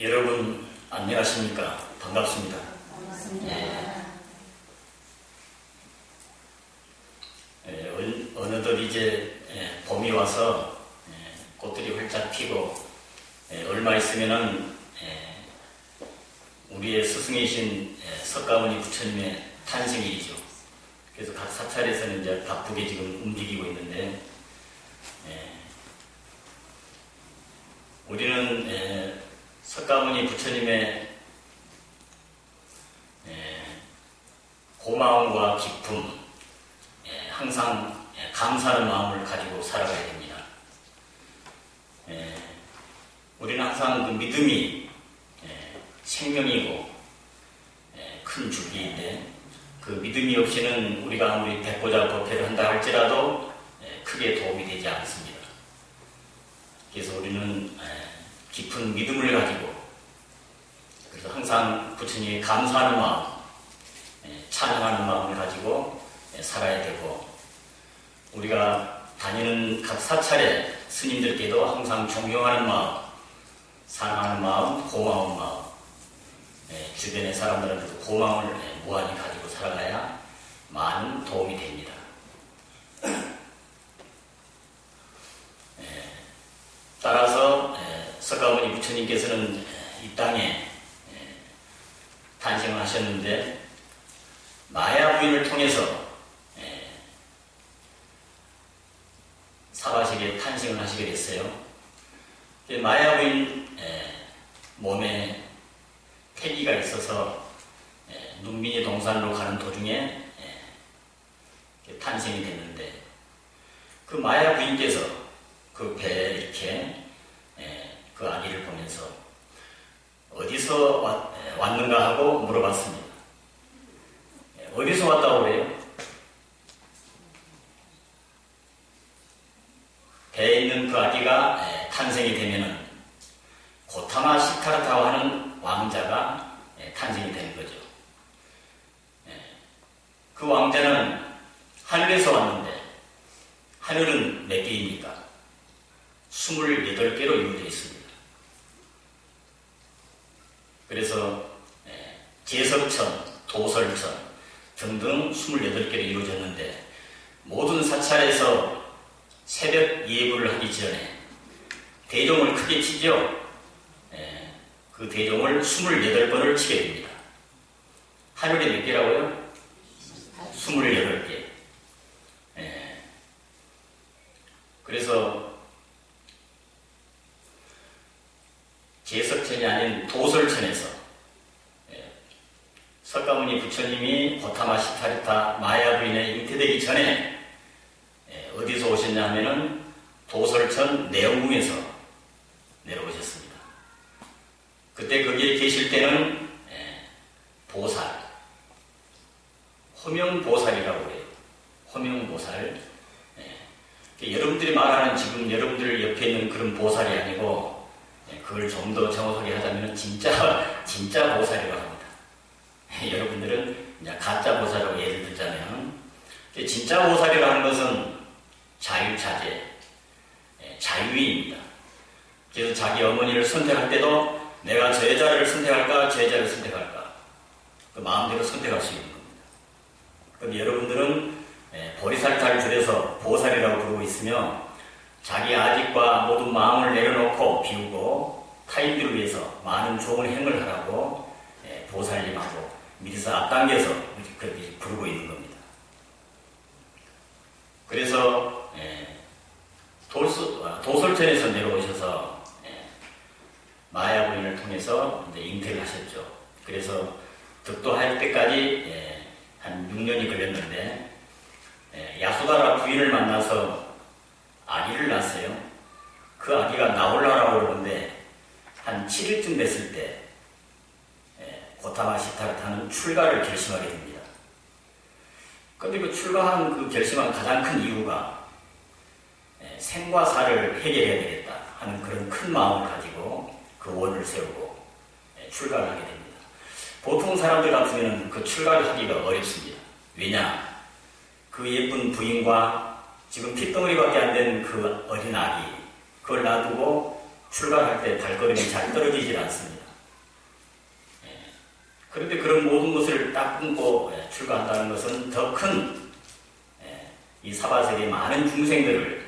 여러분 안녕하십니까? 반갑습니다. 반갑습니다. 어느덧 이제 봄이 와서 꽃들이 활짝 피고 얼마 있으면은 우리의 스승이신 석가모니 부처님의 탄생일이죠. 그래서 각 사찰에서는 이제 바쁘게 지금 움직이고 있는데 우리는 석가모니 부처님의 고마움과 기쁨, 항상 감사하는 마음을 가지고 살아가야 됩니다. 우리는 항상 그 믿음이 생명이고 큰 줄기인데 그 믿음이 없이는 우리가 아무리 백보자 법회를 한다 할지라도 크게 도움이 되지 않습니다. 그래서 우리는 깊은 믿음을 가지고 그래서 항상 부처님이 감사하는 마음, 찬양하는 마음을 가지고 살아야 되고 우리가 다니는 각 사찰의 스님들께도 항상 존경하는 마음, 사랑하는 마음, 고마운 마음, 주변의 사람들한테도 고마움을 무한히 가지고 살아가야 많은 도움이 됩니다. 따라서 석가모니 부처님께서는 이 땅에 탄생을 하셨는데 마야 부인을 통해서 사바세계에 탄생을 하시게 됐어요. 마야 부인 몸에 태기가 있어서 눈민이 동산으로 가는 도중에 탄생이 됐는데 그 마야 부인께서 그 배에 이렇게 그 아기를 보면서 어디서 왔는가 하고 물어봤습니다. 어디서 왔다고 그래요? 배에 있는 그 아기가 탄생이 되면은 고타마 시타르타고 하는 왕자가 탄생이 되는 거죠. 그 왕자는 하늘에서 왔는데 하늘은 몇 개입니까? 28개로 이루어져 있습니다. 그래서 제석천, 도설천 등등 28개로 이루어졌는데 모든 사찰에서 새벽 예불을 하기 전에 대종을 크게 치죠. 그 대종을 28번을 치게 됩니다. 하늘에 몇 개라고요? 28개. 그래서 제석천이 아닌 도설천에서 석가모니 부처님이 고타마 시타르타 마야 부인에 잉태되기 전에 어디서 오셨냐 하면은 도설천 내영궁에서 내려오셨습니다. 그때 거기에 계실 때는 보살, 호명보살이라고 해요. 호명보살. 여러분들이 말하는 지금 여러분들 옆에 있는 그런 보살이 아니고 그걸 좀 더 정확하게 하자면 진짜 보살이라고 합니다. 여러분들은 이제 가짜 보살이라고 예를 들자면 진짜 보살이라는 것은 자유자재, 자유입니다. 그래서 자기 어머니를 선택할 때도 내가 저 여자를 선택할까 저 여자를 선택할까 그 마음대로 선택할 수 있는 겁니다. 그럼 여러분들은 보리살타를 줄여서 보살이라고 부르고 있으며 자기 아직과 모든 마음을 내려놓고 비우고 타인들을 위해서 많은 좋은 행을 하라고 보살님하고 미리서 앞당겨서 그렇게 부르고 있는 겁니다. 그래서 도솔천에서 내려오셔서 마야 부인을 통해서 이제 잉태를 하셨죠. 그래서 득도할 때까지 한 6년이 걸렸는데 야수다라 부인을 만나서 아기를 낳았어요. 그 아기가 나올라라고 그러는데 한 7일쯤 됐을 때 고타마 시타르타는 출가를 결심하게 됩니다. 그런데 그 출가한 그 결심한 가장 큰 이유가 생과 사를 해결해야 되겠다 하는 그런 큰 마음을 가지고 그 원을 세우고 출가를 하게 됩니다. 보통 사람들 같으면 그 출가를 하기가 어렵습니다. 왜냐? 그 예쁜 부인과 지금 핏덩어리밖에 안 된 그 어린 아기 그걸 놔두고 출가할 때 발걸음이 잘 떨어지질 않습니다. 그런데 그런 모든 것을 딱 끊고 출가한다는 것은 더 큰 이 사바세계의 많은 중생들을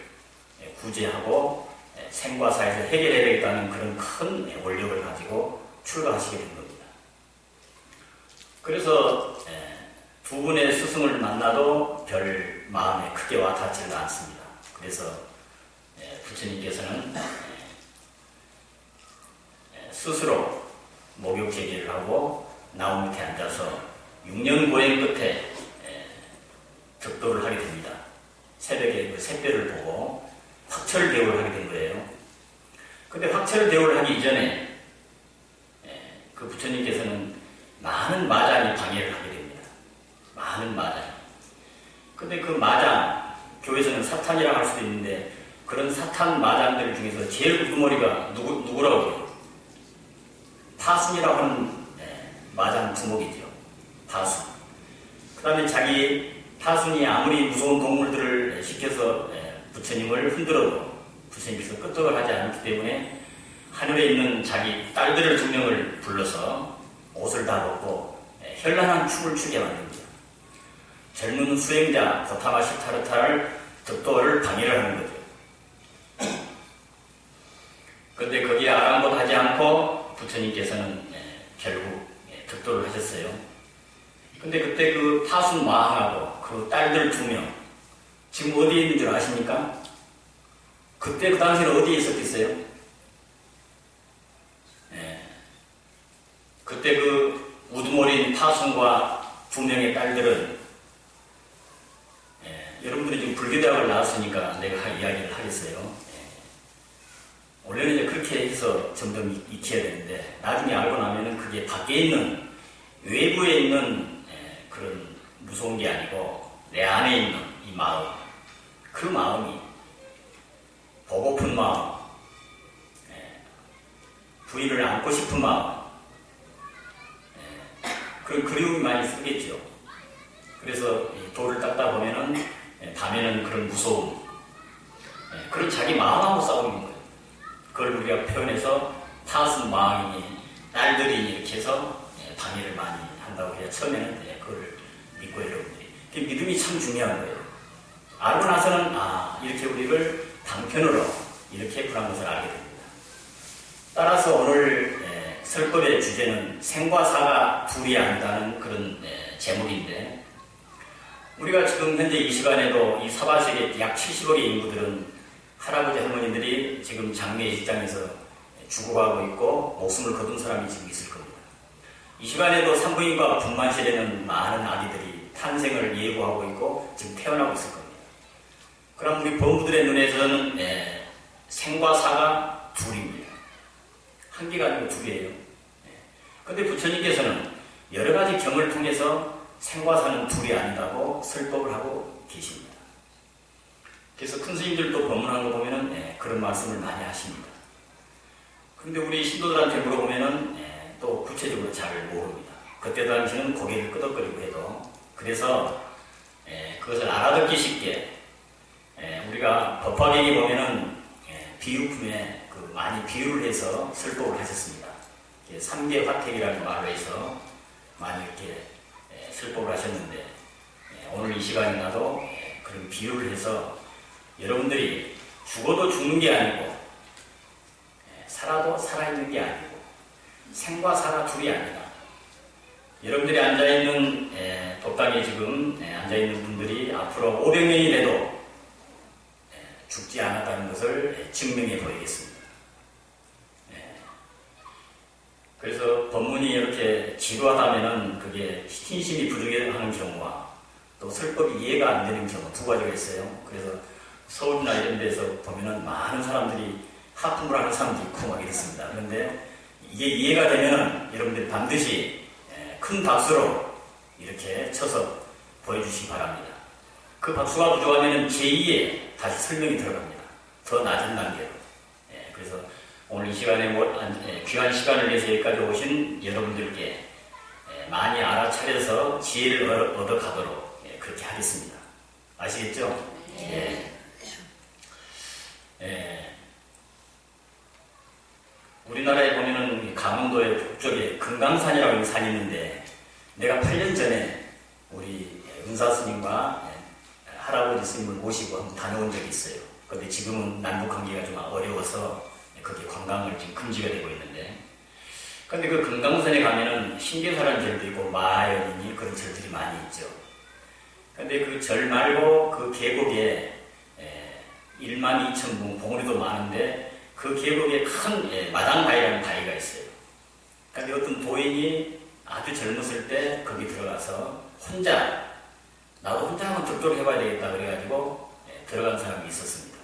구제하고 생과 사에서 해결해야 되겠다는 그런 큰 원력을 가지고 출가하시게 된 겁니다. 그래서 두 분의 스승을 만나도 별 마음에 크게 와닿지는 않습니다. 그래서 부처님께서는 스스로 목욕 제기를 하고 나무 밑에 앉아서 6년 고행 끝에 득도를 하게 됩니다. 새벽에 그 샛별을 보고 확철대오를 하게 된 거예요. 근데 확철대오를 하기 이전에 그 부처님께서는 많은 마장이 방해를 하게 됩니다. 많은 마장. 근데 그 마장, 교회에서는 사탄이라고 할 수도 있는데 그런 사탄 마장들 중에서 제일 우두머리가 누구라고 해요? 타순이라고 하는 마장 두목이죠. 타순. 그 다음에 자기 타순이 아무리 무서운 동물들을 시켜서 부처님을 흔들어도 부처님께서 끄떡을 하지 않기 때문에 하늘에 있는 자기 딸들을 2명을 불러서 옷을 다 벗고 현란한 춤을 추게 만듭니다. 젊은 수행자 고타마 시타르타를 득도를 방해를 하는 거죠. 그런데 거기에 아랑곳하지 않고 부처님께서는 결국 득도를 하셨어요. 근데 그때 그 타순 마항하고 그 딸들 2명 지금 어디에 있는 줄 아십니까? 그때 그 당시에는 어디에 있었겠어요? 그때 그 우두머리인 타순과 2명의 딸들은 여러분들이 지금 불교대학을 나왔으니까 내가 이야기를 하겠어요. 원래는 이제 그렇게 해서 점점 익혀야 되는데 나중에 알고 나면은 그게 밖에 있는 외부에 있는 그런 무서운 게 아니고 내 안에 있는 이 마음, 그 마음이 보고픈 마음, 부인을 안고 싶은 마음, 그런 그리움이 많이 쓰겠죠. 그래서 돌을 닦다 보면은 밤에는 그런 무서움, 그런 자기 마음하고 싸우는 거예요. 그걸 우리가 표현해서 타순 마음이니 딸들이 이렇게 해서 방해를 많이 한다고 해야 처음에는 그걸 믿고 여러분들이 그 믿음이 참 중요한 거예요. 알고 나서는 이렇게 우리를 방편으로 이렇게 그런 것을 알게 됩니다. 따라서 오늘 설법의 주제는 생과 사가 둘이 아니다는 그런 제목인데 우리가 지금 현재 이 시간에도 이 사바세계 약 70억의 인구들은 할아버지 할머니들이 지금 장례 직장에서 죽어가고 있고 목숨을 거둔 사람이 지금 있을 겁니다. 이 시간에도 산부인과 분만실에는 많은 아기들이 탄생을 예고하고 있고 지금 태어나고 있을 겁니다. 그럼 우리 범부들의 눈에서는 생과 사가 둘입니다. 한 개가 아니고 2개예요. 그런데 부처님께서는 여러 가지 경을 통해서 생과 사는 둘이 아니다고 설법을 하고 계십니다. 그래서 큰 스님들도 법문한 거 보면은 그런 말씀을 많이 하십니다. 그런데 우리 신도들한테 물어보면은 또 구체적으로 잘 모릅니다. 그때 당시는 고개를 끄덕거리고 해도 그래서 그것을 알아듣기 쉽게 우리가 법화경에 보면은 비유품에 많이 비유를 해서 설법을 하셨습니다. 3계 화택이라는 말로 해서 많이 이렇게 설법을 하셨는데 오늘 이 시간에 나도 그런 비유를 해서 여러분들이 죽어도 죽는 게 아니고 살아도 살아있는 게 아니고 생과 사가 둘이 아니다. 여러분들이 앉아있는 법당에 지금 앉아있는 분들이 앞으로 500명이 돼도 죽지 않았다는 것을 증명해 보이겠습니다. 그래서 법문이 이렇게 지루하다면은 그게 신심이 부족하는 경우와 또 설법이 이해가 안 되는 경우 2가지가 있어요. 그래서 서울이나 이런 데서 보면은 많은 사람들이 하품을 하는 사람도 있고 막 이렇습니다. 그런데 이게 이해가 되면은 여러분들이 반드시 큰 박수로 이렇게 쳐서 보여주시기 바랍니다. 그 박수가 부족하면은 제2에 다시 설명이 들어갑니다. 더 낮은 단계로. 그래서 오늘 이 시간에 귀한 시간을 내서 여기까지 오신 여러분들께 많이 알아차려서 지혜를 얻어가도록 그렇게 하겠습니다. 아시겠죠? 우리나라에 보면은 강원도의 북쪽에 금강산이라고 산이 있는데 내가 8년 전에 우리 은사 스님과 할아버지 스님을 모시고 한번 다녀온 적이 있어요. 근데 지금은 남북 관계가 좀 어려워서 거기 관광을 지금 금지가 되고 있는데, 근데 그 금강산에 가면은 신계사라는 절도 있고 마하연이니 그런 절들이 많이 있죠. 근데 그 절 말고 그 계곡에 12,000분 봉우리도 많은데 그 계곡에 큰 마당바위라는 바위가 있어요. 근데 어떤 도인이 아주 젊었을 때 거기 들어가서 혼자, 나도 혼자 한번 득도를 해봐야 되겠다 그래가지고 들어간 사람이 있었습니다.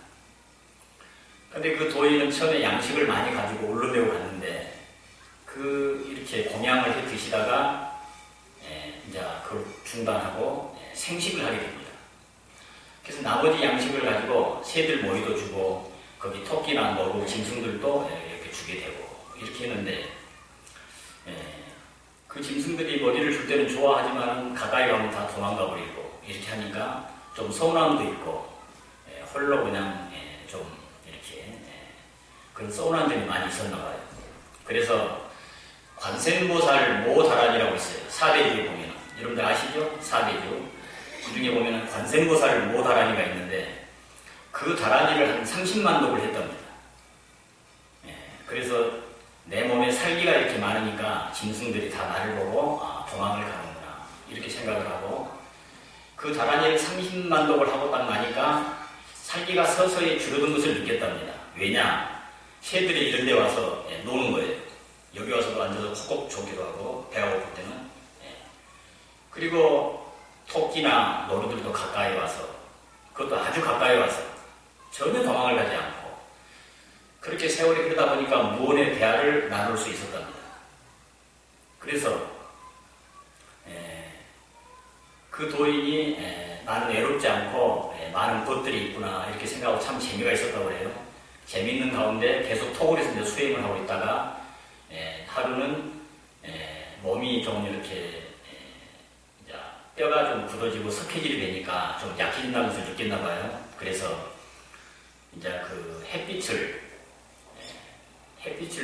근데 그 도인은 처음에 양식을 많이 가지고 울러내고 갔는데 이렇게 공양을 해 드시다가 이제 그걸 중단하고 생식을 하게 됩니다. 그래서 나머지 양식을 가지고 새들 모이도 주고 거기 토끼나 노루, 짐승들도 이렇게 주게 되고 이렇게 했는데, 그 짐승들이 먹이를 줄 때는 좋아하지만 가까이 가면 다 도망가 버리고 이렇게 하니까 좀 서운함도 있고 홀로 그냥 좀 이렇게 그런 서운한 점이 많이 있었나 봐요. 그래서 관세음보살 모다란이라고 있어요. 사대주에 보면 여러분들 아시죠? 사대주 그 중에 보면 관세음보살 모다란이가 있는데 그 다란이를 한 30만 독을 했답니다. 그래서 내 몸에 살기가 이렇게 많으니까 짐승들이 다 나를 보고 도망을 가는구나 이렇게 생각을 하고 그 다란이를 30만 독을 하고 딱 나니까 살기가 서서히 줄어든 것을 느꼈답니다. 왜냐? 새들이 이런 데 와서 노는 거예요. 여기 와서도 앉아서 콕콕 조기도 하고 배가 고플 때는. 그리고 토끼나 노루들도 가까이 와서, 그것도 아주 가까이 와서 전혀 도망을 가지 않고 그렇게 세월이 흐르다 보니까 무언의 대화를 나눌 수 있었답니다. 그래서 그 도인이 나는 외롭지 않고 많은 것들이 있구나 이렇게 생각하고 참 재미가 있었다고 그래요. 재미있는 가운데 계속 톡을 해서 이제 수행을 하고 있다가 하루는 몸이 좀 이렇게 이제 뼈가 좀 굳어지고 석회질이 되니까 좀 약해진다는 것을 느꼈나 봐요. 그래서 이제 그 햇빛을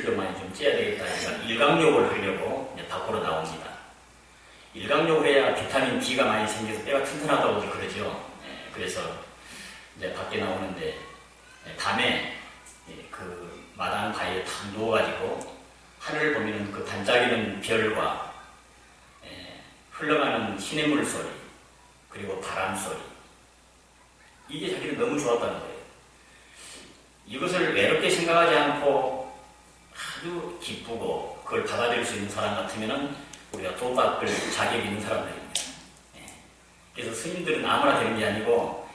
좀 많이 좀 쬐야 되겠다 하니까 일광욕을 하려고 이제 밖으로 나옵니다. 일광욕을 해야 비타민 D가 많이 생겨서 뼈가 튼튼하다고 그러죠. 그래서 이제 밖에 나오는데 밤에 그 마당 바위에 탁 누워가지고 하늘을 보면 그 반짝이는 별과 흘러가는 시냇물 소리 그리고 바람 소리, 이게 자기는 너무 좋았다는 거예요. 이것을 외롭게 생각하지 않고 아주 기쁘고 그걸 받아들일 수 있는 사람 같으면은 우리가 도 닦을 자격이 있는 사람들입니다. 그래서 스님들은 아무나 되는 게 아니고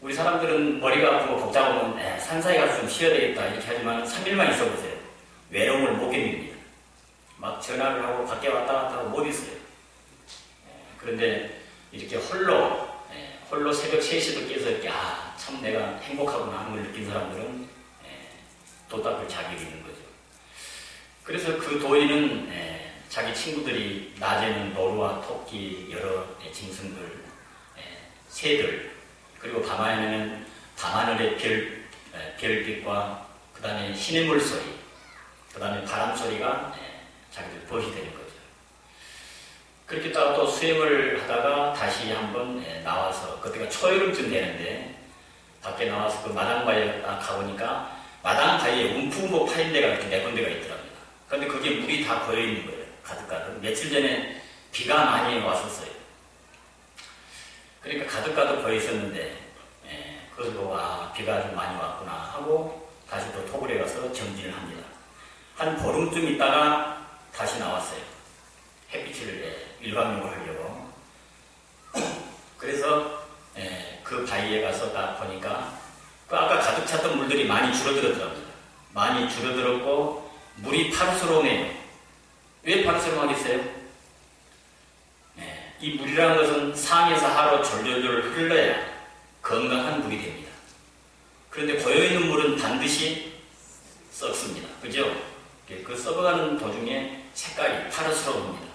우리 사람들은 머리가 아프고 복잡하면 산사에 가서 좀 쉬어야 되겠다 이렇게 하지만 3일만 있어보세요. 외로움을 못 견딥니다. 막 전화를 하고 밖에 왔다 갔다 하고 못 있어요. 그런데 이렇게 홀로 새벽 3시도 깨서 이렇게 참 내가 행복하구나 하는 걸 느낀 사람들은 도 닦을 자격이 있는 거죠. 그래서 그 도인은 자기 친구들이 낮에는 노루와 토끼, 여러 짐승들, 새들, 그리고 밤하늘에는 밤하늘의 별빛과 그 다음에 시냇물 소리, 그 다음에 바람 소리가 자기들 벗이 되는 거죠. 그렇게 또 수행을 하다가 다시 한번 나와서, 그때가 초여름쯤 되는데 밖에 나와서 그 마당바위에 가보니까 마당바위에 움푹움푹 파인 데가 이렇게 4군데가 있더랍니다. 그런데 거기에 물이 다 고여있는 거예요. 가득가득. 며칠 전에 비가 많이 왔었어요. 그러니까 가득가득 고여있었는데 그것을 보고 비가 좀 많이 왔구나 하고 다시 또 토굴에 가서 정진을 합니다. 한 보름쯤 있다가 다시 나왔어요. 햇빛을 일광욕을 하려고. 그래서 그 바위에 가서 딱 보니까 그 아까 가득 찼던 물들이 많이 줄어들었더랍니다. 많이 줄어들었고 물이 파르스러우네요. 왜 파르스러우하겠어요? 이 물이라는 것은 상에서 하로 졸졸졸 흘러야 건강한 물이 됩니다. 그런데 고여있는 물은 반드시 썩습니다. 그죠? 그 썩어가는 도중에 색깔이 파르스러웁니다.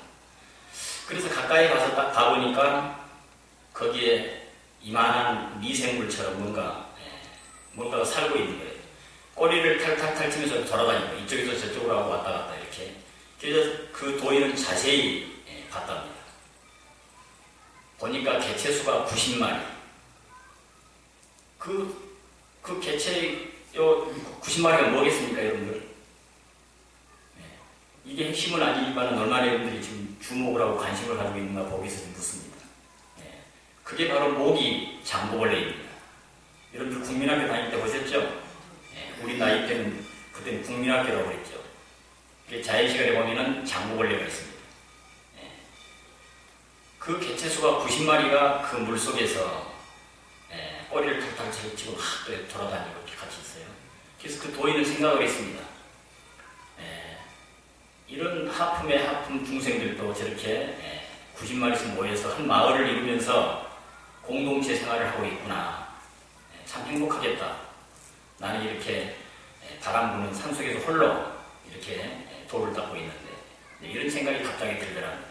그래서 가까이 가서 딱 가보니까 거기에 이만한 미생물처럼 뭔가가 살고 있는 거예요. 꼬리를 탈탈탈 치면서 돌아다니고 이쪽에서 저쪽으로 하고 왔다 갔다 이렇게. 그래서 그 도인은 자세히 봤답니다. 보니까 개체수가 90마리. 그 개체, 90마리가 뭐겠습니까, 여러분들? 이게 핵심은 아니지만 얼마나 여러분들이 지금 주목을 하고 관심을 가지고 있는가 보기 위해서 묻습니다. 그게 바로 모기 장구벌레입니다. 여러분들 국민학교 다닐 때 보셨죠? 우리 나이 때는 그때는 국민학교라고 그랬죠. 자연시간에 보면은 장구벌레가 있습니다. 그 개체수가 90마리가 그 물속에서 꼬리를 털털 치고 또 돌아다니고 이렇게 같이 있어요. 그래서 그 도인은 생각을 했습니다. 이런 하품의 하품 중생들도 저렇게 90마리씩 모여서 한 마을을 이루면서 공동체 생활을 하고 있구나. 참 행복하겠다. 나는 이렇게 바람 부는 산속에서 홀로 이렇게 돌을 닦고 있는데 이런 생각이 갑자기 들더랍니다.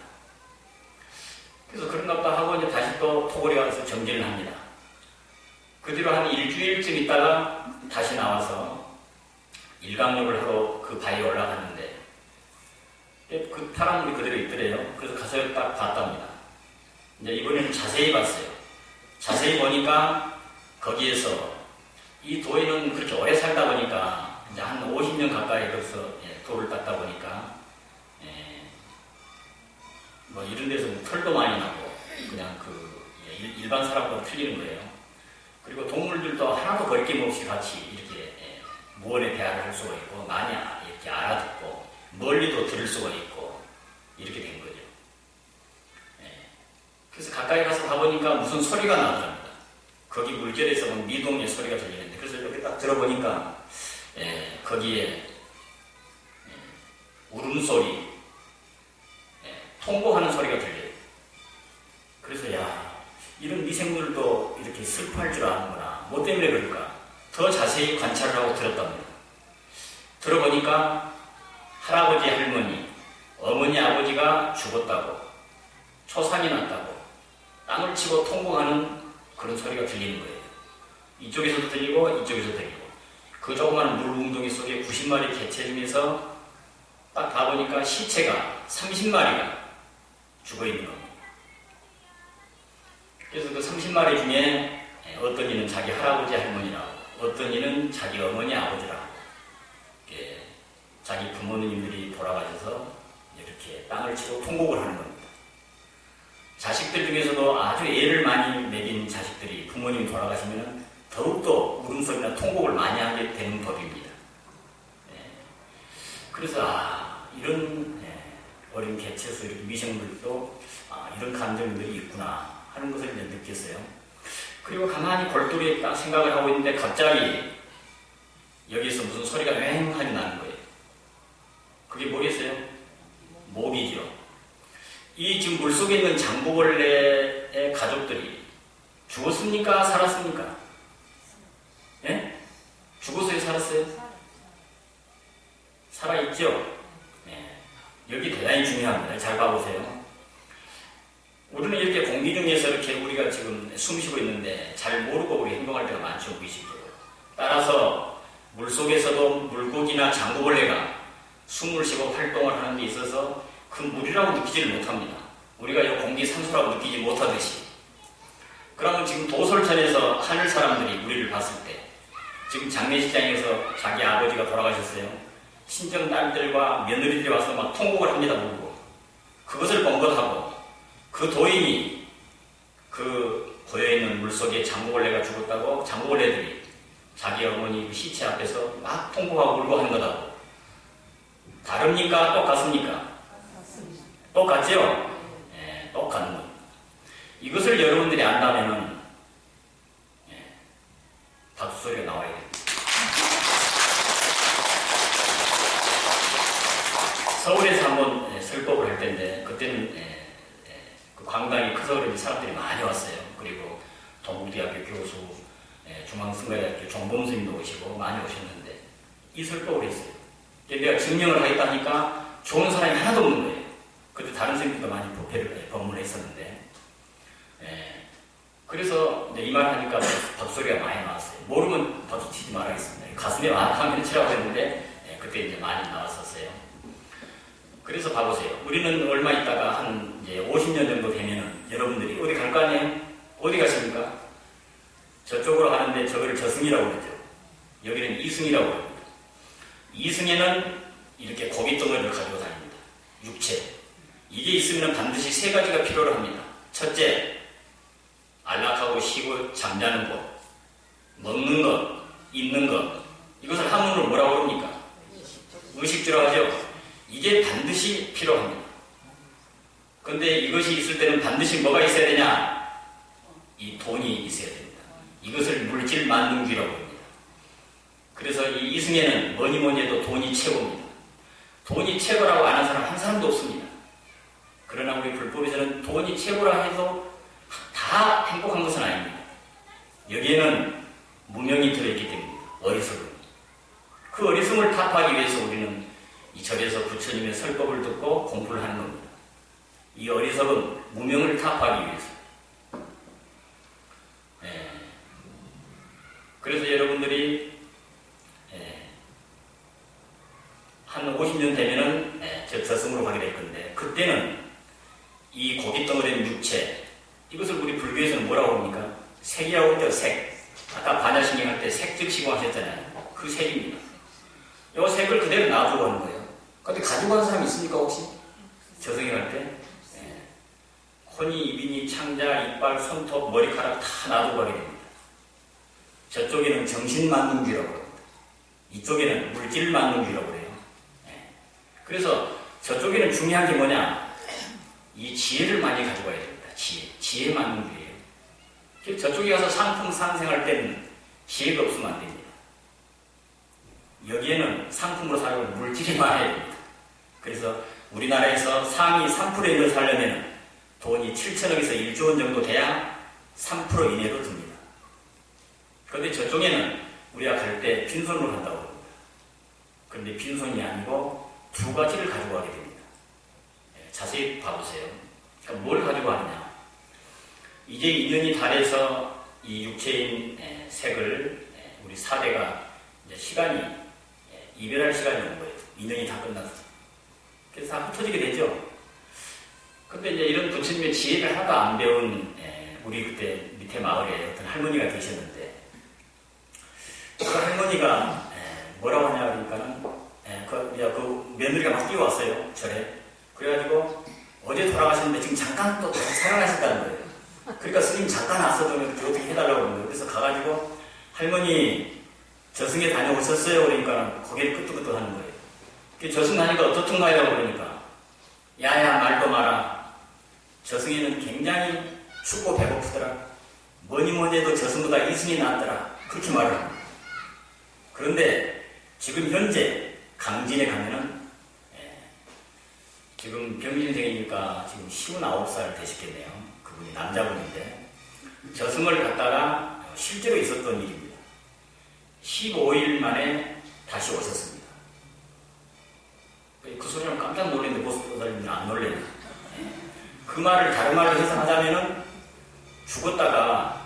그래서 그런가 보다 하고 이제 다시 또 토굴에 가서 정진을 합니다. 그 뒤로 한 일주일쯤 있다가 다시 나와서 일광욕을 하러 그 바위에 올라갔는데 그 파란물이 그대로 있더래요. 그래서 가서 딱 봤답니다. 이제 이번에는 자세히 봤어요. 자세히 보니까 거기에서 이 도인은 그렇게 오래 살다 보니까 이제 한 50년 가까이 거기서 돌을 닦다 보니까 뭐 이런 데서 털도 많이 나고 그냥 일반 사람과 틀리는 거예요. 그리고 동물들도 하나도 거리낌 없이 같이 이렇게 무언의 대화를 할 수가 있고 많이 이렇게 알아듣고 멀리도 들을 수가 있고 이렇게 된 거죠. 그래서 가까이 가서 가보니까 무슨 소리가 나더랍니다. 거기 물결에서 미동의 소리가 들리는데 그래서 이렇게 딱 들어보니까 거기에 울음소리, 통곡하는 소리가 들려요. 그래서 야, 이런 미생물도 이렇게 슬퍼할 줄 아는구나. 뭐 때문에 그럴까? 더 자세히 관찰을 하고 들었답니다. 들어보니까 할아버지, 할머니, 어머니, 아버지가 죽었다고, 초상이 났다고, 땅을 치고 통곡하는 그런 소리가 들리는 거예요. 이쪽에서도 들리고 이쪽에서도 들리고 그 조그마한 물웅덩이 속에 90마리 개체 중에서 딱 가보니까 시체가 30마리가 죽어있는 겁니다. 그래서 그 30마리 중에 어떤 이는 자기 할아버지, 할머니라고, 어떤 이는 자기 어머니, 아버지라고, 자기 부모님들이 돌아가셔서 이렇게 땅을 치고 통곡을 하는 겁니다. 자식들 중에서도 아주 애를 많이 먹인 자식들이 부모님이 돌아가시면 더욱더 울음소리나 통곡을 많이 하게 되는 법입니다. 그래서 이런 어린 개체수, 이렇게 미생물도 이런 감정들이 있구나 하는 것을 이제 느꼈어요. 그리고 가만히 골똘히 딱 생각을 하고 있는데 갑자기 여기서 무슨 소리가 왱하니 나는 거예요. 그게 뭐겠어요? 모기죠. 이 지금 물속에 있는 장구벌레의 가족들이 죽었습니까? 살았습니까? 예? 죽었어요? 살았어요? 살아있죠? 여기 대단히 중요합니다. 잘 봐보세요. 우리는 이렇게 공기 중에서 이렇게 우리가 지금 숨 쉬고 있는데 잘 모르고 우리 행동할 때가 많죠, 무의식적으로. 따라서 물속에서도 물고기나 장구벌레가 숨을 쉬고 활동을 하는 데 있어서 그 물이라고 느끼지를 못합니다. 우리가 이 공기 산소라고 느끼지 못하듯이. 그러면 지금 도솔천에서 하늘 사람들이 우리를 봤을 때 지금 장례식장에서 자기 아버지가 돌아가셨어요. 친정 딸들과 며느리들이 와서 막 통곡을 합니다. 울고. 그것을 본 것하고 그 도인이 그 고여있는 물속에 장구벌레가 죽었다고 장구벌레들이 자기 어머니 그 시체 앞에서 막 통곡하고 울고 하는 것하고 다릅니까? 똑같습니까? 똑같죠? 똑같은 겁니다. 이것을 여러분들이 안다면은 박수 소리가 나와야 됩니다. 서울에서 한번 설법을 할 때인데 그때는 그 관광이 커서 그런지 사람들이 많이 왔어요. 그리고 동국대학교 교수, 중앙승가대학교 종범스님도 오시고 많이 오셨는데 이 설법을 했어요. 내가 증명을 하겠다니까 좋은 사람이 하나도 없는 거예요. 그때 다른 선생님들도 많이 법문을 했었는데 그래서 이 말 하니까 박소리가 많이 나왔어요. 모르면 박수 치지 말아야겠습니다. 가슴에 하면 치라고 했는데 그때 이제 많이 나왔었어요. 그래서 봐보세요. 우리는 얼마 있다가 한 이제 50년 정도 되면은 여러분들이 어디 갈 거 아니에요? 어디 가십니까? 저쪽으로 가는데 저거를 저승이라고 그러죠. 여기는 이승이라고 합니다. 이승에는 이렇게 고깃덩어리를 가지고 다닙니다. 육체. 이게 있으면 반드시 세 가지가 필요로 합니다. 첫째, 안락하고 쉬고 잠자는 곳. 먹는 것, 입는 것. 이것을 한문으로 뭐라고 합니까? 의식주라고 하죠. 이게 반드시 필요합니다. 그런데 이것이 있을 때는 반드시 뭐가 있어야 되냐? 이 돈이 있어야 됩니다. 이것을 물질 만능주의라고 합니다. 그래서 이 이승에는 뭐니 뭐니 해도 돈이 최고입니다. 돈이 최고라고 아는 사람 한 사람도 없습니다. 그러나 우리 불법에서는 돈이 최고라 해도 다 행복한 것은 아닙니다. 여기에는 무명이 들어있기 때문입니다. 어리석음. 그 어리석음을 타파하기 위해서 우리는 이 절에서 부처님의 설법을 듣고 공부를 하는 겁니다. 이 어리석음, 무명을 타파하기 위해서. 그래서 여러분들이 한 50년 되면은 저승으로 가게 될 건데, 그때는 이 고깃덩어리인 육체, 이것을 우리 불교에서는 뭐라고 합니까? 색이라고 하죠. 색. 아까 반야신경 할 때 색즉시공 하셨잖아요. 그 색입니다. 이 색을 그대로 놔두고 하는 거예요. 근데 가지고 가는 사람이 있습니까 혹시? 저승에 갈 때? 코니, 입이니, 창자, 이빨, 손톱, 머리카락 다 놔두고 가게 됩니다. 저쪽에는 정신만능주의라고 합니다. 이쪽에는 물질만능주의라고 해요. 그래서 저쪽에는 중요한 게 뭐냐? 이 지혜를 많이 가지고 가야 됩니다. 지혜 만능주의예요. 저쪽에 가서 상품 상생할 때는 지혜가 없으면 안 됩니다. 여기에는 상품으로 사용하는 물질이 많아야 됩니다. 그래서 우리나라에서 상위 3%의 걸 살려면 돈이 7천억에서 1조 원 정도 돼야 3% 이내로 듭니다. 그런데 저쪽에는 우리가 갈 때 빈손으로 간다고 합니다. 그런데 빈손이 아니고 두 가지를 가지고 가게 됩니다. 자세히 봐보세요. 그러니까 뭘 가지고 가느냐. 이제 인연이 달해서 이 육체인 색을 우리 사대가 이제 시간이 이별할 시간이 온 거예요. 인연이 다 끝나서. 그래서 다 흩어지게 되죠. 근데 이제 이런 부처님의 지혜를 하나도 안 배운 우리 그때 밑에 마을에 어떤 할머니가 계셨는데, 그 할머니가 뭐라고 하냐 그러니까는 그 며느리가 막 뛰어왔어요. 절에. 그래가지고 어제 돌아가셨는데 지금 잠깐 또 살아나셨다는 거예요. 그러니까 스님 잠깐 왔어도 어떻게 해달라고 그런 거예요. 그래서 가가지고 할머니 저승에 다녀오셨어요? 그러니까 고개를 끄덕끄덕 하는 거예요. 저승 다니까 어떻던가요? 그러니까 야야 말도 마라. 저승에는 굉장히 춥고 배고프더라. 뭐니 뭐니 해도 저승보다 이승이 낫더라. 그렇게 말을 합니다. 그런데 지금 현재 강진에 가면은 지금 병신생이니까 지금 59살 되셨겠네요. 그분이 남자분인데 저승을 갔다가 실제로 있었던 일입니다. 15일 만에 다시 오셨습니다. 그 소리를 깜짝 놀랐는데 보살님은 안 놀래요. 그 말을 다른 말로 해석하자면은 죽었다가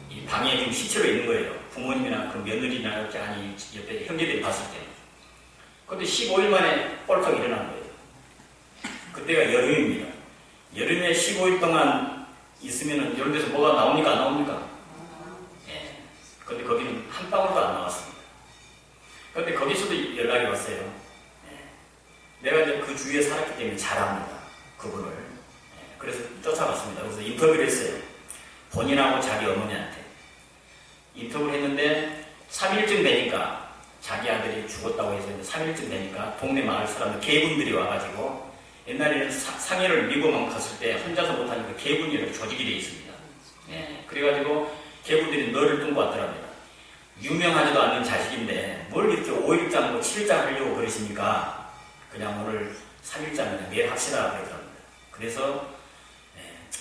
이 방에 지금 시체로 있는 거예요. 부모님이나 그 며느리나 아니 옆에 형제들이 봤을 때. 그런데 15일 만에 뻘떡 일어난 거예요. 그때가 여름입니다. 여름에 15일 동안 있으면은 이런 데서 뭐가 나옵니까? 안 나옵니까? 그런데 거기는 한 방울도 안 나왔습니다. 그런데 거기서도 연락이 왔어요. 내가 이제 그 주위에 살았기 때문에 잘 압니다. 그분을. 그래서 쫓아갔습니다. 그래서 인터뷰를 했어요. 본인하고 자기 어머니한테. 인터뷰를 했는데 3일쯤 되니까 자기 아들이 죽었다고 해서 3일쯤 되니까 동네 마을 사람들 개분들이 와가지고 옛날에는 상해를 미고만 갔을 때 혼자서 못하니까 개분이 이렇게 조직이 되어 있습니다. 그래가지고 개분들이 너를 뚫고 왔더랍니다. 유명하지도 않는 자식인데 뭘 이렇게 5일장, 7일장 하려고 그러십니까? 그냥 오늘 3일장이나 내일 합시다 그러더랍니다. 그래서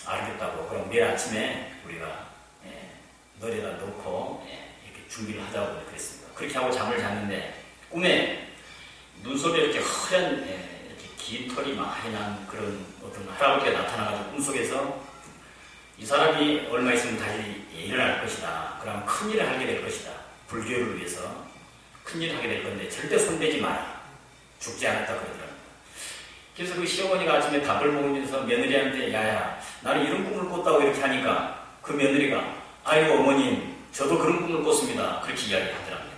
알겠다고 그럼 내일 아침에 우리가 너에다 놓고 이렇게 준비를 하자고 그랬습니다. 그렇게 하고 잠을 잤는데 꿈에 눈썹에 이렇게 허연 이렇게 긴 털이 많이 난 그런 어떤 할아버지가 나타나가지고 꿈속에서 이 사람이 얼마 있으면 다시 일어날 것이다. 그럼 큰일을 하게 될 것이다. 불교를 위해서 큰일을 하게 될 건데 절대 손대지 마라. 죽지 않았다 그러더랍니다. 그래서 그 시어머니가 아침에 밥을 먹으면서 며느리한테 야야 나는 이런 꿈을 꿨다고 이렇게 하니까 그 며느리가 아이고 어머님 저도 그런 꿈을 꿨습니다. 그렇게 이야기하더랍니다.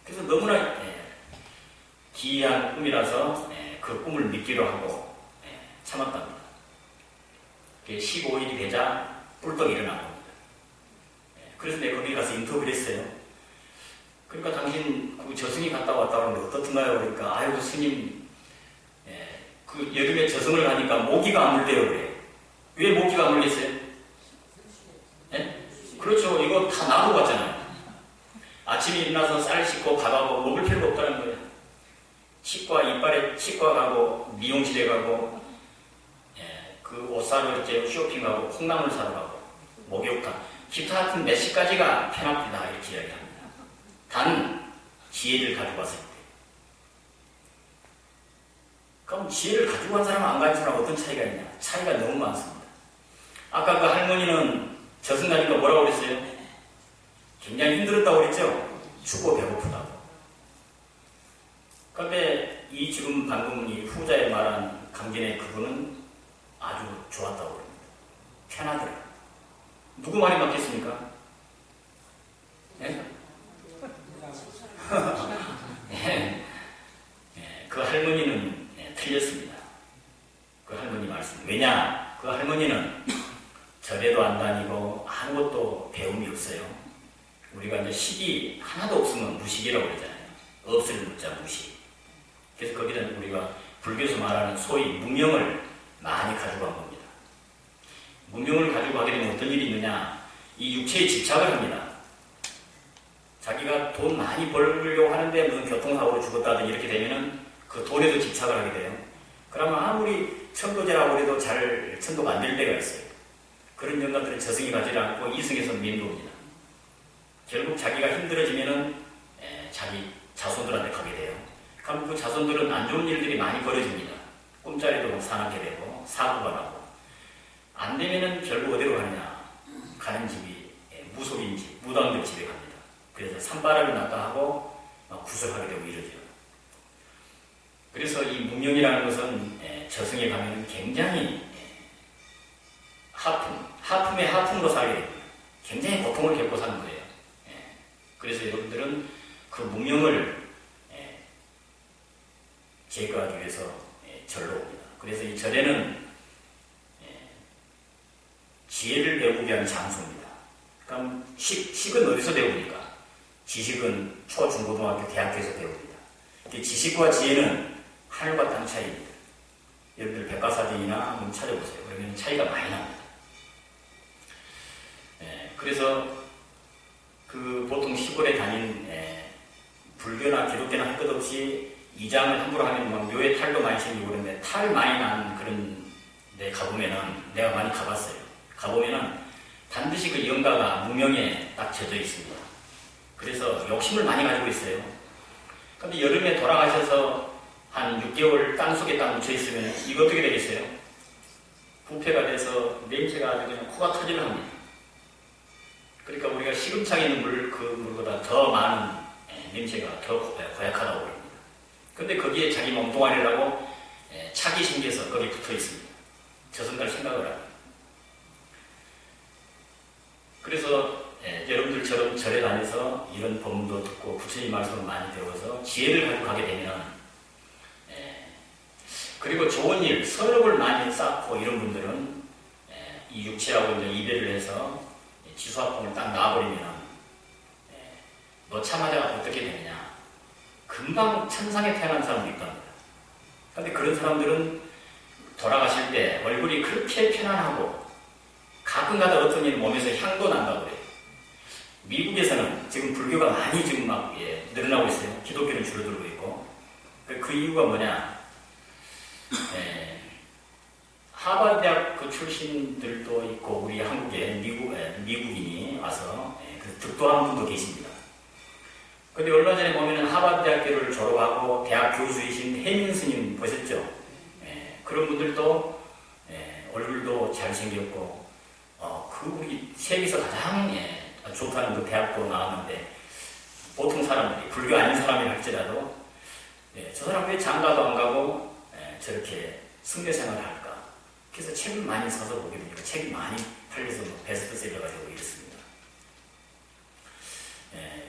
그래서 너무나 기이한 꿈이라서 그 꿈을 믿기로 하고 참았답니다. 15일이 되자 뿔떡 일어난 겁니다. 그래서 내가 거기 가서 인터뷰를 했어요. 그러니까 당신 그 저승이 갔다 왔다 그러는데 어떻던가요? 그러니까 아이고 스님 그 여름에 저승을 가니까 모기가 안 물대요 그래요. 왜 모기가 안 물겠어요? 그렇죠. 이거 다 나도 봤잖아요. 아침에 일어나서 쌀 씻고 밥하고 먹을 필요가 없다는 거예요. 치과 가고 미용실에 가고 그 옷 사러 이제 쇼핑하고 콩나물 사러 가고 목욕탕 기타 같은 몇 시까지가 편합니다 이렇게 이야기합니다. 단 지혜를 가지고 왔을 때. 그럼 지혜를 가지고 간 사람 안 가진 사람 어떤 차이가 있냐? 차이가 너무 많습니다. 아까 그 할머니는 저승 가니까 뭐라고 그랬어요? 굉장히 힘들었다고 그랬죠? 춥고 배고프다고. 그런데 이 지금 방금 이 후자에 말한 강진의 그분은 아주 좋았다고 그럽니다. 편하더라. 누구 말이 맞겠습니까? 네? 그 할머니는 틀렸습니다. 그 할머니 말씀. 왜냐? 그 할머니는 절에도 안 다니고 아무것도 배움이 없어요. 우리가 이제 식이 하나도 없으면 무식이라고 그러잖아요. 없을 무자 무식. 그래서 거기는 우리가 불교에서 말하는 소위 무명을 많이 가지고 간 겁니다. 무명을 가지고 하게 되면 어떤 일이 있느냐? 이 육체에 집착을 합니다. 자기가 돈 많이 벌려고 하는데 무슨 교통사고로 죽었다든 이렇게 되면은 그 돈에도 집착을 하게 돼요. 그러면 아무리 천도제라고 해도 잘 천도가 안 될 때가 있어요. 그런 영감들은 저승이 가지 않고 이승에서 맴돕니다. 결국 자기가 힘들어지면은 자기 자손들한테 가게 돼요. 그럼 그 자손들은 안 좋은 일들이 많이 벌어집니다. 꿈자리도 사납게 되고 사고가 나고 안 되면은 결국 어디로 가느냐? 가는 집이 무속인 집, 무당들 집에 갑니다. 그래서 산바람이 났다 하고 구설하게 되고 이러죠. 그래서 이 무명이라는 것은 저승에 가면 굉장히 하품에 하품으로 살게 됩니다. 굉장히 고통을 겪고 사는 거예요. 그래서 여러분들은 그 무명을 제거하기 위해서 절로 옵니다. 그래서 이 절에는 지혜를 배우기 위한 장소입니다. 그럼 식은 어디서 배웁니까? 지식은 초, 중, 고등학교, 대학교에서 배웁니다. 지식과 지혜는 하늘과 땅 차이입니다. 여러분들 백과사전이나 한번 찾아보세요. 그러면 차이가 많이 납니다. 그래서 그 보통 시골에 다닌 불교나 기독교나 할 것 없이 이장을 함부로 하면 막 묘에 탈도 많이 생기고 그런데 탈 많이 난 그런 데 가보면은 내가 많이 가봤어요. 가보면은 반드시 그 영가가 무명에 딱 젖어 있습니다. 그래서 욕심을 많이 가지고 있어요. 근데 여름에 돌아가셔서 한 6개월 땅속에 딱 묻혀있으면 이거 어떻게 되겠어요? 부패가 돼서 냄새가 아주 그냥 코가 터지려 합니다. 그러니까 우리가 시금창에 있는 그 물보다 더 많은 냄새가 더 고약하다고 그럽니다. 근데 거기에 자기 몸뚱아리라고 착이 생겨서 거기 붙어 있습니다. 저승갈 생각을 합니다. 그래서 여러분들처럼 절에 다녀서 이런 법문도 듣고 부처님 말씀을 많이 배워서 지혜를 가지고 가게 되면 그리고 좋은 일, 선업을 많이 쌓고 이런 분들은 이 육체하고 이제 이별을 해서 지수화풍을 딱 놔버리면 놓자마자 어떻게 되느냐. 금방 천상에 태어난 사람도 있답니다. 그런데 그런 사람들은 돌아가실 때 얼굴이 그렇게 편안하고 가끔가다 어떤 일 몸에서 향도 난다고 그래요. 미국에서는 지금 불교가 많이 지금 막 늘어나고 있어요. 기독교는 줄어들고 있고. 그 이유가 뭐냐. 하버드대학 그 출신들도 있고 우리 한국에 미국인이 와서 득도한 분도 계십니다. 근데 얼마 전에 보면은 하버드대학교를 졸업하고 대학 교수이신 해민 스님 보셨죠? 그런 분들도 얼굴도 잘생겼고 그 우리 세계에서 가장 좋다는 그 대학도 나왔는데 보통 사람들이 불교 아닌 사람이 할지라도 저 사람 왜 장가도 안 가고 저렇게 승려생활을 할까? 그래서 책을 많이 사서 보게 되니까 책이 많이 팔려서 뭐 베스트셀러가 되고 이렇습니다.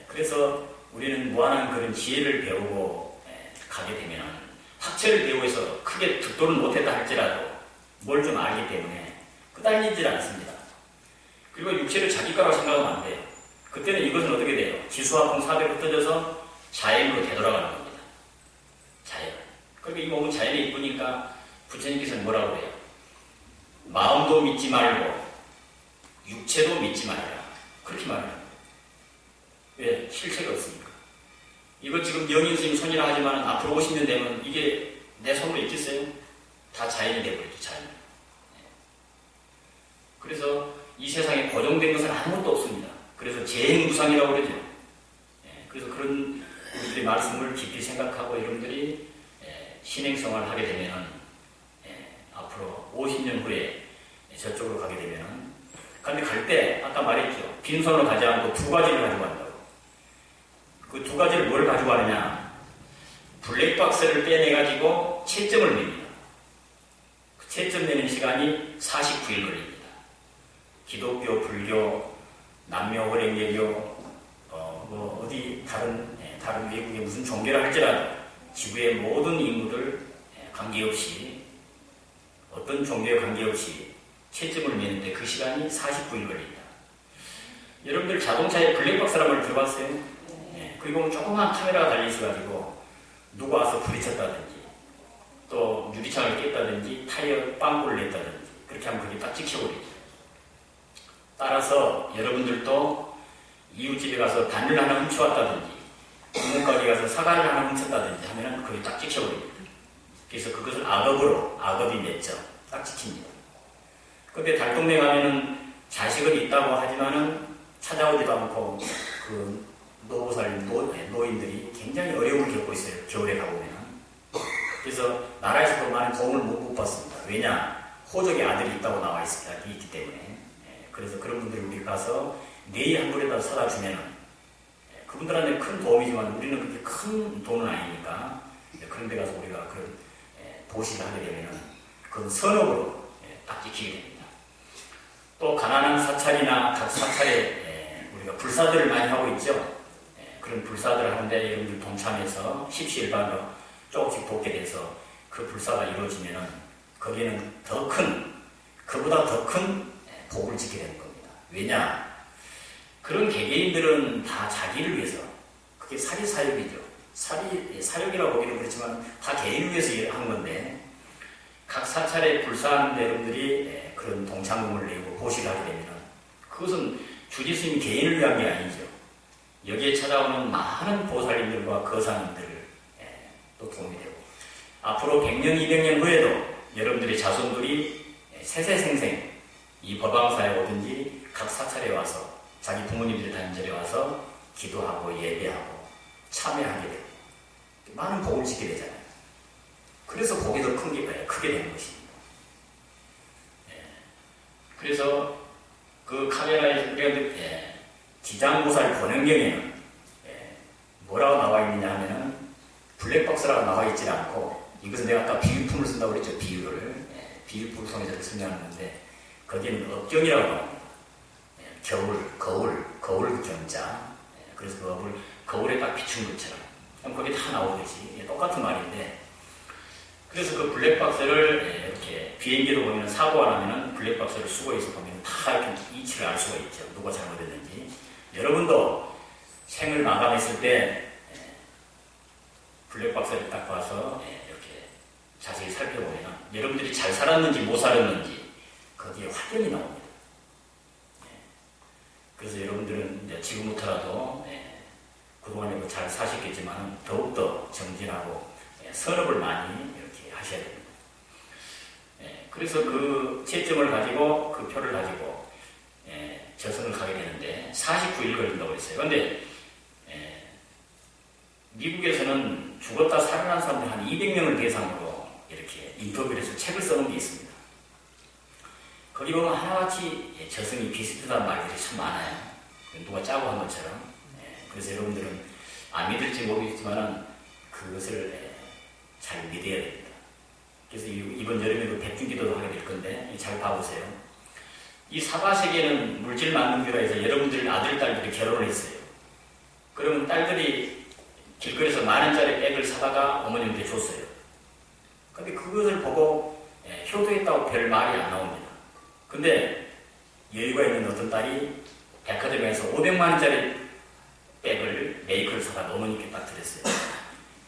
그래서 우리는 무한한 그런 지혜를 배우고 가게 되면 학철을 배우해서 크게 득도는 못했다 할지라도 뭘 좀 알기 때문에 끄달리질 않습니다. 그리고 육체를 자기 거라고 생각하면 안 돼요. 그때는 이것은 어떻게 돼요? 지수화풍 사대로 뜯어서 자연으로 되돌아가는 겁니다. 자연. 그러니까 이 몸은 자연에 이쁘니까 부처님께서는 뭐라고 해요? 마음도 믿지 말고 육체도 믿지 말아라. 그렇게 말해요. 왜? 실체가 없으니까. 이거 지금 영인 스님 손이라 하지만 앞으로 50년 되면 이게 내 손으로 있겠어요? 다 자연이 되버리죠. 자연. 그래서 이 세상에 고정된 것은 아무것도 없습니다. 그래서 재행무상이라고 그러죠. 그래서 그런 우리들의 말씀을 깊이 생각하고 여러분들이 신행생활을 하게 되면 앞으로 50년 후에 저쪽으로 가게 되면 그런데 갈 때 아까 말했죠. 빈손으로 가지 않고 두 가지를 가지고 간다고. 그 두 가지를 뭘 가지고 가느냐? 블랙박스를 빼내가지고 채점을 냅니다. 그 채점 내는 시간이 49일 걸립니다. 기독교, 불교, 남녀, 호랭개교, 어디 다른 외국의 무슨 종교를 할지라도 지구의 모든 인구들 관계없이 어떤 종교에 관계없이 채점을 내는데 그 시간이 49일 걸립니다. 여러분들 자동차에 블랙박스라는 걸 들어봤어요? 그리고 조그만 카메라가 달려있어가지고 누가 와서 부딪혔다든지 또 유리창을 깼다든지 타이어 빵꾸를 냈다든지 그렇게 하면 그게 딱 찍혀버리죠. 따라서 여러분들도 이웃집에 가서 단을 하나 훔쳐왔다든지 구멍가게 가서 사과를 하나 훔쳤다든지 하면 그게 딱 찍혀버립니다. 그래서 그것을 악업이 맺죠. 딱 찍힙니다. 근데 달동네 가면은 자식은 있다고 하지만은 찾아오지도 않고 그 노인들이 굉장히 어려움을 겪고 있어요. 겨울에 가보면. 그래서 나라에서도 많은 도움을 못 받습니다. 왜냐? 호적의 아들이 있다고 나와 있기 때문에. 그래서 그런 분들이 우리 가서 네이 한 불에다 사다 주면은 그분들한테 큰 도움이지만 우리는 그렇게 큰 돈은 아니니까 그런 데 가서 우리가 그런 보시를 하게 되면은 그건 선업으로 딱 지키게 됩니다. 또 가난한 사찰이나 각 사찰에 우리가 불사들을 많이 하고 있죠. 그런 불사들을 하는데 여러분들 동참해서 십시일반으로 조금씩 돕게 돼서 그 불사가 이루어지면은 거기에는 그보다 더 큰 복을 짓게 되는 겁니다. 왜냐? 그런 개개인들은 다 자기를 위해서, 그게 사리사욕이죠. 사욕이라고 보기는 그렇지만 다 개인을 위해서 한 건데, 각 사찰에 불사하는 여러분들이 그런 동참금을 내고 보시를 하게 되면 그것은 주지스님이 개인을 위한 게 아니죠. 여기에 찾아오는 많은 보살님들과 거사님들 또 도움이 되고, 앞으로 100년, 200년 후에도 여러분들의 자손들이 세세생생 이 법왕사에 오든지 각 사찰에 와서 자기 부모님들이 다닌 절에 와서 기도하고 예배하고 참여하게 되고 많은 복을 짓게 되잖아요. 그래서 복이 더 크게 되는 것입니다. 그래서 그 카메라에 우리가 지장보살 권행경에는 뭐라고 나와 있느냐 하면은 블랙박스라고 나와 있지 않고, 이것은 내가 아까 비유품을 쓴다고 그랬죠. 비유품을 통해서 설명하는데 거기에는 업경이라고 나옵니다. 거울 경자. 그래서 그 업을 거울에 딱 비춘 것처럼 거기 다 나오듯이 똑같은 말인데, 그래서 그 블랙박스를 이렇게 비행기로 보면 사고가 나면은 블랙박스를 수거해서 보면 다 이렇게 이치를 알 수가 있죠. 누가 잘못했는지. 여러분도 생을 마감했을 때 블랙박스를 딱 봐서 이렇게 자세히 살펴보면 여러분들이 잘 살았는지 못 살았는지 거기에 확연히 나옵니다. 그래서 여러분들은 이제 지금부터라도 그동안에 잘 사셨겠지만 더욱더 정진하고 선업을 많이 이렇게 하셔야 됩니다. 그래서 그 채점을 가지고 그 표를 가지고 저승을 가게 되는데 49일 걸린다고 했어요. 그런데 미국에서는 죽었다 살아난 사람들 한 200명을 대상으로 이렇게 인터뷰를 해서 책을 써놓은 게 있습니다. 거기 보면 하나같이 저승이 비슷하다는 말들이 참 많아요. 누가 짜고 한 것처럼. 그래서 여러분들은 안 믿을지 모르겠지만 그것을 잘 믿어야 됩니다. 그래서 이번 여름에도 백중기도도 하게 될 건데 잘 봐보세요. 이 사바세계는 물질 만능교라해서 여러분들 아들, 딸들이 결혼을 했어요. 그러면 딸들이 길거리에서 10,000원짜리 백을 사다가 어머님한테 줬어요. 근데 그것을 보고 효도했다고 별 말이 안 나옵니다. 근데 여유가 있는 어떤 딸이 백화점에서 500만원짜리 백을, 메이크를 사다가 어머니께 딱 드렸어요.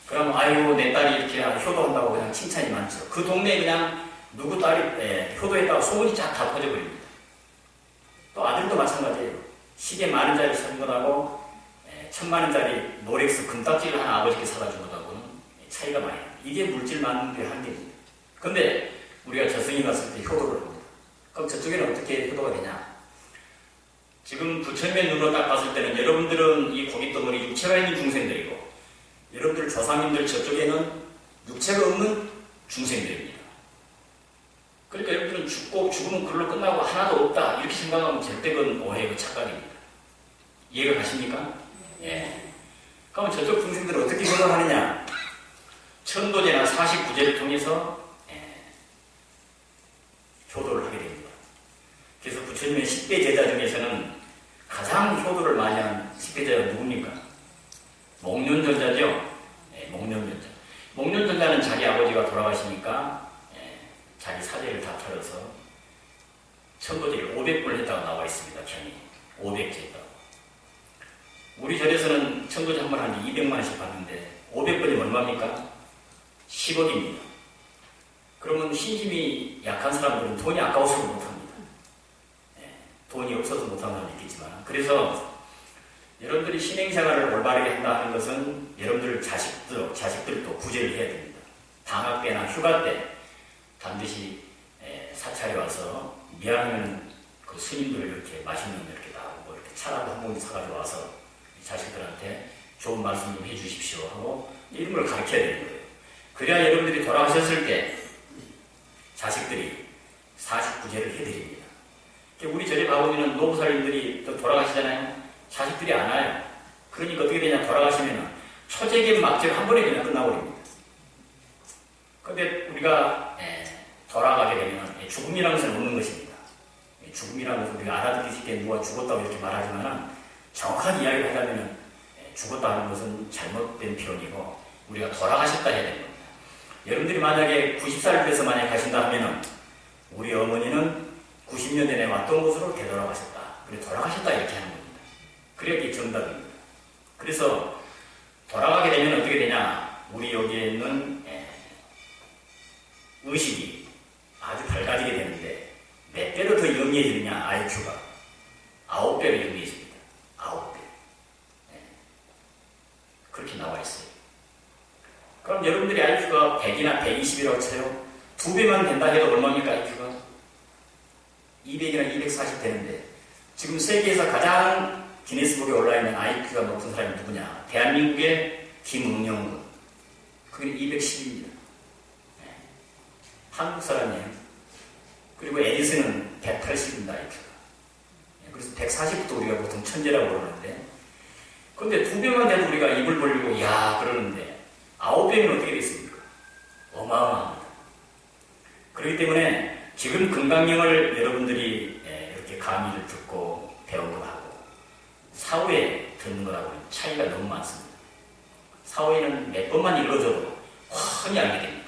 그럼 아이고 내 딸이 이렇게 효도한다고 그냥 칭찬이 많죠. 그 동네에 그냥 누구 딸이 효도했다고 소문이 쫙 다 퍼져버립니다. 또 아들도 마찬가지예요. 시계 10,000원짜리 사준 것하고 1,000만원짜리 롤렉스 금딱지를 하나 아버지께 사다 준 것하고는 차이가 많이 납니다. 이게 물질 만능교의 한계입니다. 근데 우리가 저승이 갔을 때 효도를 합니다. 그럼 저쪽에는 어떻게 효도가 되냐? 지금 부처님의 눈으로 딱 봤을 때는 여러분들은 이 고깃덩어리 육체가 있는 중생들이고 여러분들 조상님들 저쪽에는 육체가 없는 중생들입니다. 그러니까 여러분들은 죽고 죽으면 그걸로 끝나고 하나도 없다 이렇게 생각하면 절대 그건 오해고 착각입니다. 이해가 가십니까? 예. 그럼 저쪽 중생들은 어떻게 효도하느냐? 천도제나 49제를 통해서 효도를 하게 됩니다. 그래서 부처님의 10대 제자 중에서는 가장 효도를 많이 한 10대 제자가 누굽니까? 목련전자죠. 목련전자. 목련전자는 자기 아버지가 돌아가시니까 자기 사제를 다 털어서 천도제를 500번을 했다고 나와 있습니다. 경이 500제 했다고. 우리 절에서는 천도제 한 번 하는데 200만원씩 받는데 500번이 얼마입니까? 10억입니다. 그러면 신심이 약한 사람들은 돈이 아까워서 못합니다. 돈이 없어서 못하는 사람도 있겠지만 그래서 여러분들이 신행생활을 올바르게 한다 하는 것은 여러분들 자식들도 구제를 해야 됩니다. 방학 때나 휴가 때 반드시 사찰에 와서 미안하면 그 스님들 이렇게 맛있는 거 이렇게 나오고 이렇게 차라도 한 봉지 사가지고 와서 자식들한테 좋은 말씀 좀 해주십시오 하고 이런 걸 가르쳐야 되는 거예요. 그래야 여러분들이 돌아가셨을 때 자식들이 49제를 해드립니다. 우리 절에 가보면 노부살님들이 또 돌아가시잖아요. 자식들이 안 와요. 그러니까 어떻게 되냐, 돌아가시면 초재기 막절 한 번에 그냥 끝나버립니다. 근데 우리가 돌아가게 되면 죽음이라는 것은 없는 것입니다. 죽음이라는 것은 우리가 알아듣기 쉽게 누가 죽었다고 이렇게 말하지만 정확한 이야기를 하자면 죽었다 하는 것은 잘못된 표현이고 우리가 돌아가셨다 해야 됩니다. 여러분들이 만약에 90살 돼서 만약에 가신다 하면 우리 어머니는 90년 전에 왔던 곳으로 되돌아가셨다. 그리고 돌아가셨다 이렇게 하는 겁니다. 그래야 이게 정답입니다. 그래서 돌아가게 되면 어떻게 되냐? 우리 여기에 있는 의식이 아주 밝아지게 되는데 몇 배로 더 영리해지느냐? IQ가 9배로 영리해집니다. 9배. 그렇게 나와 있어요. 그럼 여러분들이 IQ가 100이나 120이라고 쳐요. 2배만 된다 해도 얼마입니까? IQ가 200이나 240 되는데 지금 세계에서 가장 기네스북에 올라있는 IQ가 높은 사람이 누구냐? 대한민국의 김응영군. 그게 210입니다. 한국 사람이에요. 그리고 에디슨은 180입니다. IQ가. 그래서 140부터 우리가 보통 천재라고 그러는데 근데 2배만 돼도 우리가 입을 벌리고 야 그러는데 9배는 어떻게 됐습니까? 어마어마합니다. 그렇기 때문에 지금 금강경을 여러분들이 이렇게 강의를 듣고 배우고 하고 사후에 듣는 거하고는 차이가 너무 많습니다. 사후에는 몇 번만 읽어줘도 훤히 알게 됩니다.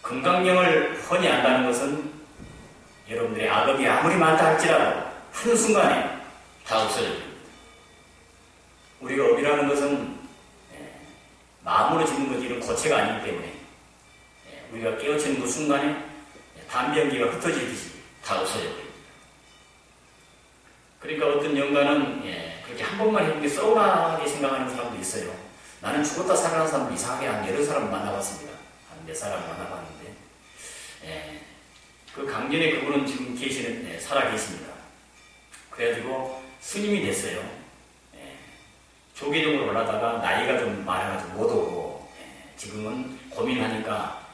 금강경을 훤히 안다는 것은 여러분들의 악업이 아무리 많다 할지라도 한순간에 다 없어집니다. 우리가 업이라는 것은 마음으로 짓는 거지 이런 고체가 아니기 때문에 우리가 깨어지는 그 순간에 담배연기가 흩어지듯이 다 없어져 버립니다. 그러니까 어떤 영가는 그렇게 한 번만 해보는 게 서운하게 생각하는 사람도 있어요. 나는 죽었다 살아난 사람도 이상하게 한 여러 사람 만나봤습니다. 한 몇 사람 만나봤는데 그 강진의 그분은 지금 살아 계십니다. 그래가지고 스님이 됐어요. 조계종으로 올라다가 나이가 좀 많아가지고 못 오고 지금은 고민하니까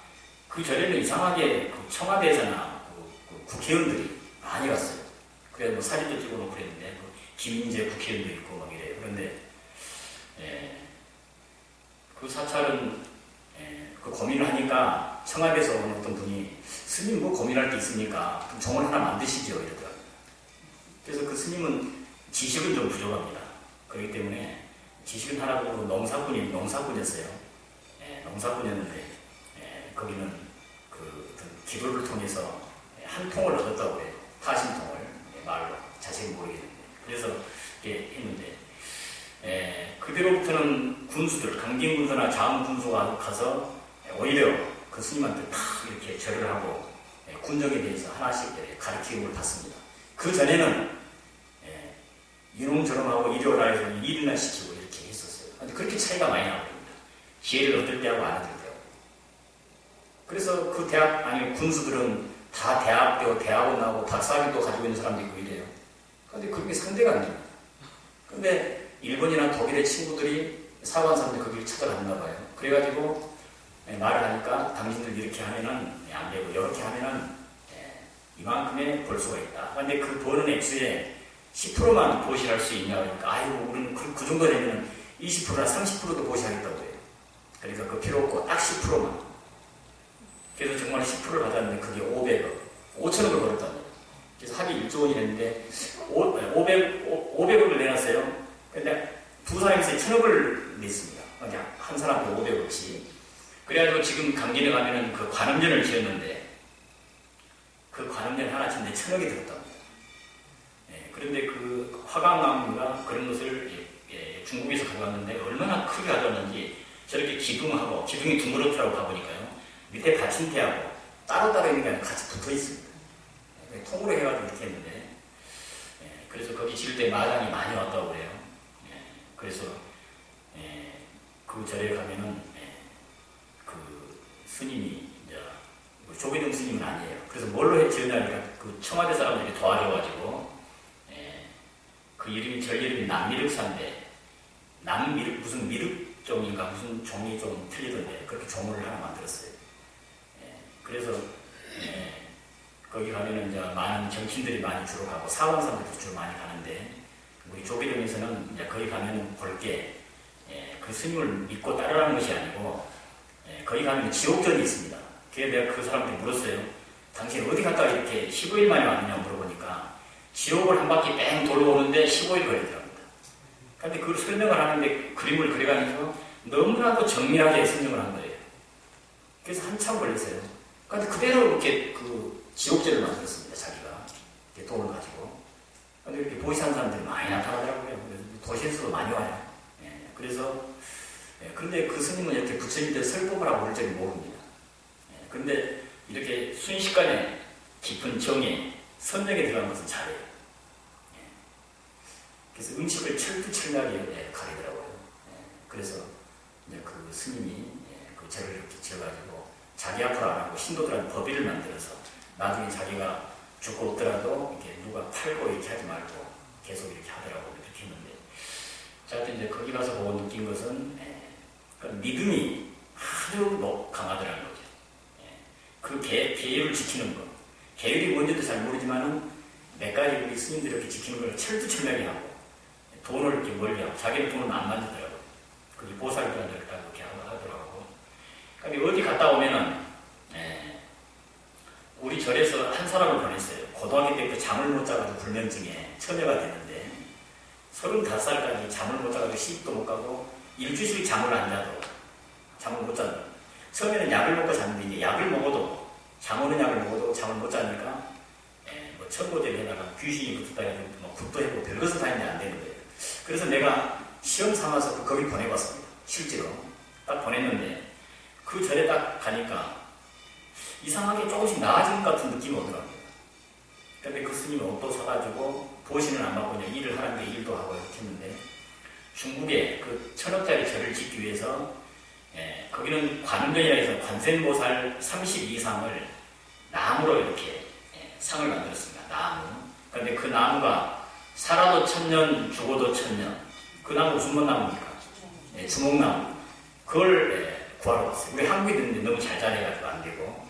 그 전에는 이상하게 그 청와대에서나 그 국회의원들이 많이 갔어요. 그래서 뭐 사진도 찍어놓고 그랬는데 김인재 국회의원도 있고 막 이래요. 그런데 그 사찰은 그 고민을 하니까 청와대에서 온 어떤 분이 스님 뭐 고민할 게 있습니까? 그럼 종을 하나 만드시죠 이러더라고요. 그래서 그 스님은 지식은 좀 부족합니다. 그렇기 때문에 지식은 하나도 농사꾼이었어요. 예, 농사꾼이었는데 거기는 그 기도를 통해서 한 통을 얻었다고 해요. 타신통을 말로 자세히 모르겠는데 그래서 이렇게 했는데 그대로부터는 군수들 강진군수나 자음군수가 가서 오히려 그 스님한테 탁 이렇게 절을 하고 군정에 대해서 하나씩 가르침을 받습니다. 그 전에는 이놈저놈하고 이리오라 해서 일이나 시키고 이렇게 했었어요. 근데 그렇게 차이가 많이 나거든요. 기회를 얻을 때하고 안 얻을 때하고. 그래서 그 군수들은 다 대학교, 대학원 나오고 박사학위도 가지고 있는 사람도 있고 이래요. 근데 그게 상대가 안 됩니다. 근데 일본이나 독일의 친구들이 사고한 사람들이 거기를 찾아갔나 봐요. 그래가지고 말을 하니까 당신들 이렇게 하면은 안 되고 이렇게 하면은 이만큼의 벌수가 있다. 근데 그 버는 액수에 10%만 보시할 수 있냐 그러니까 아이고 우리는 그 정도 되면 20%나 30%도 보시하겠다고 해요. 그러니까 그 필요 없고 딱 10%만. 그래서 정말 10%를 받았는데 그게 500억, 5천억을 벌었단 말이에요. 그래서 합의 1조 원이 됐는데 500억을 내놨어요. 근데 두 사람에서 1,000억을 냈습니다. 그냥 한 사람도 500억씩. 그래가지고 지금 강진에 가면은 그 관음전을 지었는데 그 관음전 하나 짓는데 1,000억이 들었답니다. 그런데 그 화강나무가 그런 것을 중국에서 가져왔는데 얼마나 크게 가져왔는지 저렇게 기둥이 둥그렇더라고 가보니까요. 밑에 받침대하고 따로따로 있는 게 아니라 같이 붙어 있습니다. 통으로 해가지고 이렇게 했는데 그래서 거기 지을 때 마당이 많이 왔다고 그래요. 그래서 그 절에 가면은 그 스님이 이제 조계종 스님은 아니에요. 그래서 뭘로 지었냐니까 그 청와대 사람들이 도와줘가지고 그 절 이름이 남미륵사인데 무슨 미륵종인가 무슨 종이 좀 틀리던데 그렇게 종을 하나 만들었어요. 그래서 거기 가면은 이제 많은 정치인들이 많이 주로 가고 사원 사람들도 주로 많이 가는데 우리 조계종에서는 이제 거기 가면은 볼게 그 스님을 믿고 따르라는 것이 아니고 거기 가면 지옥전이 있습니다. 그래서 내가 그 사람한테 물었어요. 당신 어디 갔다가 이렇게 15일 만에 왔느냐 물어보니까 지옥을 한 바퀴 뺑 돌고 오는데 15일 걸리더랍니다. 그런데 그걸 설명을 하는데 그림을 그려가면서 너무나도 정밀하게 설명을 한 거예요. 그래서 한참 걸렸어요. 그런데 그대로 이렇게 그 지옥제를 만들었습니다. 자기가 이렇게 돈을 가지고. 그런데 이렇게 보시는 사람들이 많이 나타나더라고요. 도시에서도 많이 와요. 그래서 그런데 그 스님은 이렇게 부처님들 설법을 하고 올 줄은 모릅니다. 그런데 이렇게 순식간에 깊은 정에 선정에 들어간 것은 잘해요. 그래서 음식을 철두철미하게 가리더라고요. 그래서 그 스님이 그 절을 이렇게 지어가지고 자기 앞으로 안 하고 신도들한테 법의를 만들어서 나중에 자기가 죽고 없더라도 이렇게 누가 팔고 이렇게 하지 말고 계속 이렇게 하더라고 이렇게 했는데 자, 하여튼 이제 거기 가서 보고 느낀 것은 믿음이 아주 강하더라는 거죠. 그 계율을 지키는 것. 계율이 뭔지도 잘 모르지만은 몇 가지 우리 스님들이 이렇게 지키는 걸 철두철미하게 하고 돈을 이렇게 멀리하고 자기는 돈을 안 만지더라고요. 그게 보살들한테 이렇게 하더라고. 근데 어디 갔다 오면은 우리 절에서 한 사람을 보냈어요. 고등학교 때부터 잠을 못 자가지고 불면증에 처녀가 됐는데 35살까지 잠을 못 자가지고 시집도 못 가고 일주일씩 잠을 안 자도 잠을 못 잔다. 처음에는 약을 먹고 잤는데 이제 약을 먹어도 잠 오는 약을 먹어도 잠을 못 자니까 뭐 천고제에다가 귀신이 붙었다 해도 뭐 굿도 해보고 별것을 다 했는데 안 되는 거예요. 그래서 내가 시험 삼아서 거기 보내봤습니다. 실제로 딱 보냈는데 그 절에 딱 가니까 이상하게 조금씩 나아진 것 같은 느낌이 오더라고요. 근데 그 스님이 옷도 사가지고 보시는 안 받고 그냥 일을 하는데 일도 하고 이렇게 했는데 중국에 그 1,000억짜리 절을 짓기 위해서 거기는 관음전이라 해서 관세음보살 32상을 나무로 이렇게 상을 만들었습니다. 나무. 그런데 그 나무가 살아도 1,000년, 죽어도 1,000년. 그 나무 무슨 나무입니까? 주목나무. 그걸 구하러 갔어요. 우리 한국에 있는데 너무 잘 자라가지고 안 되고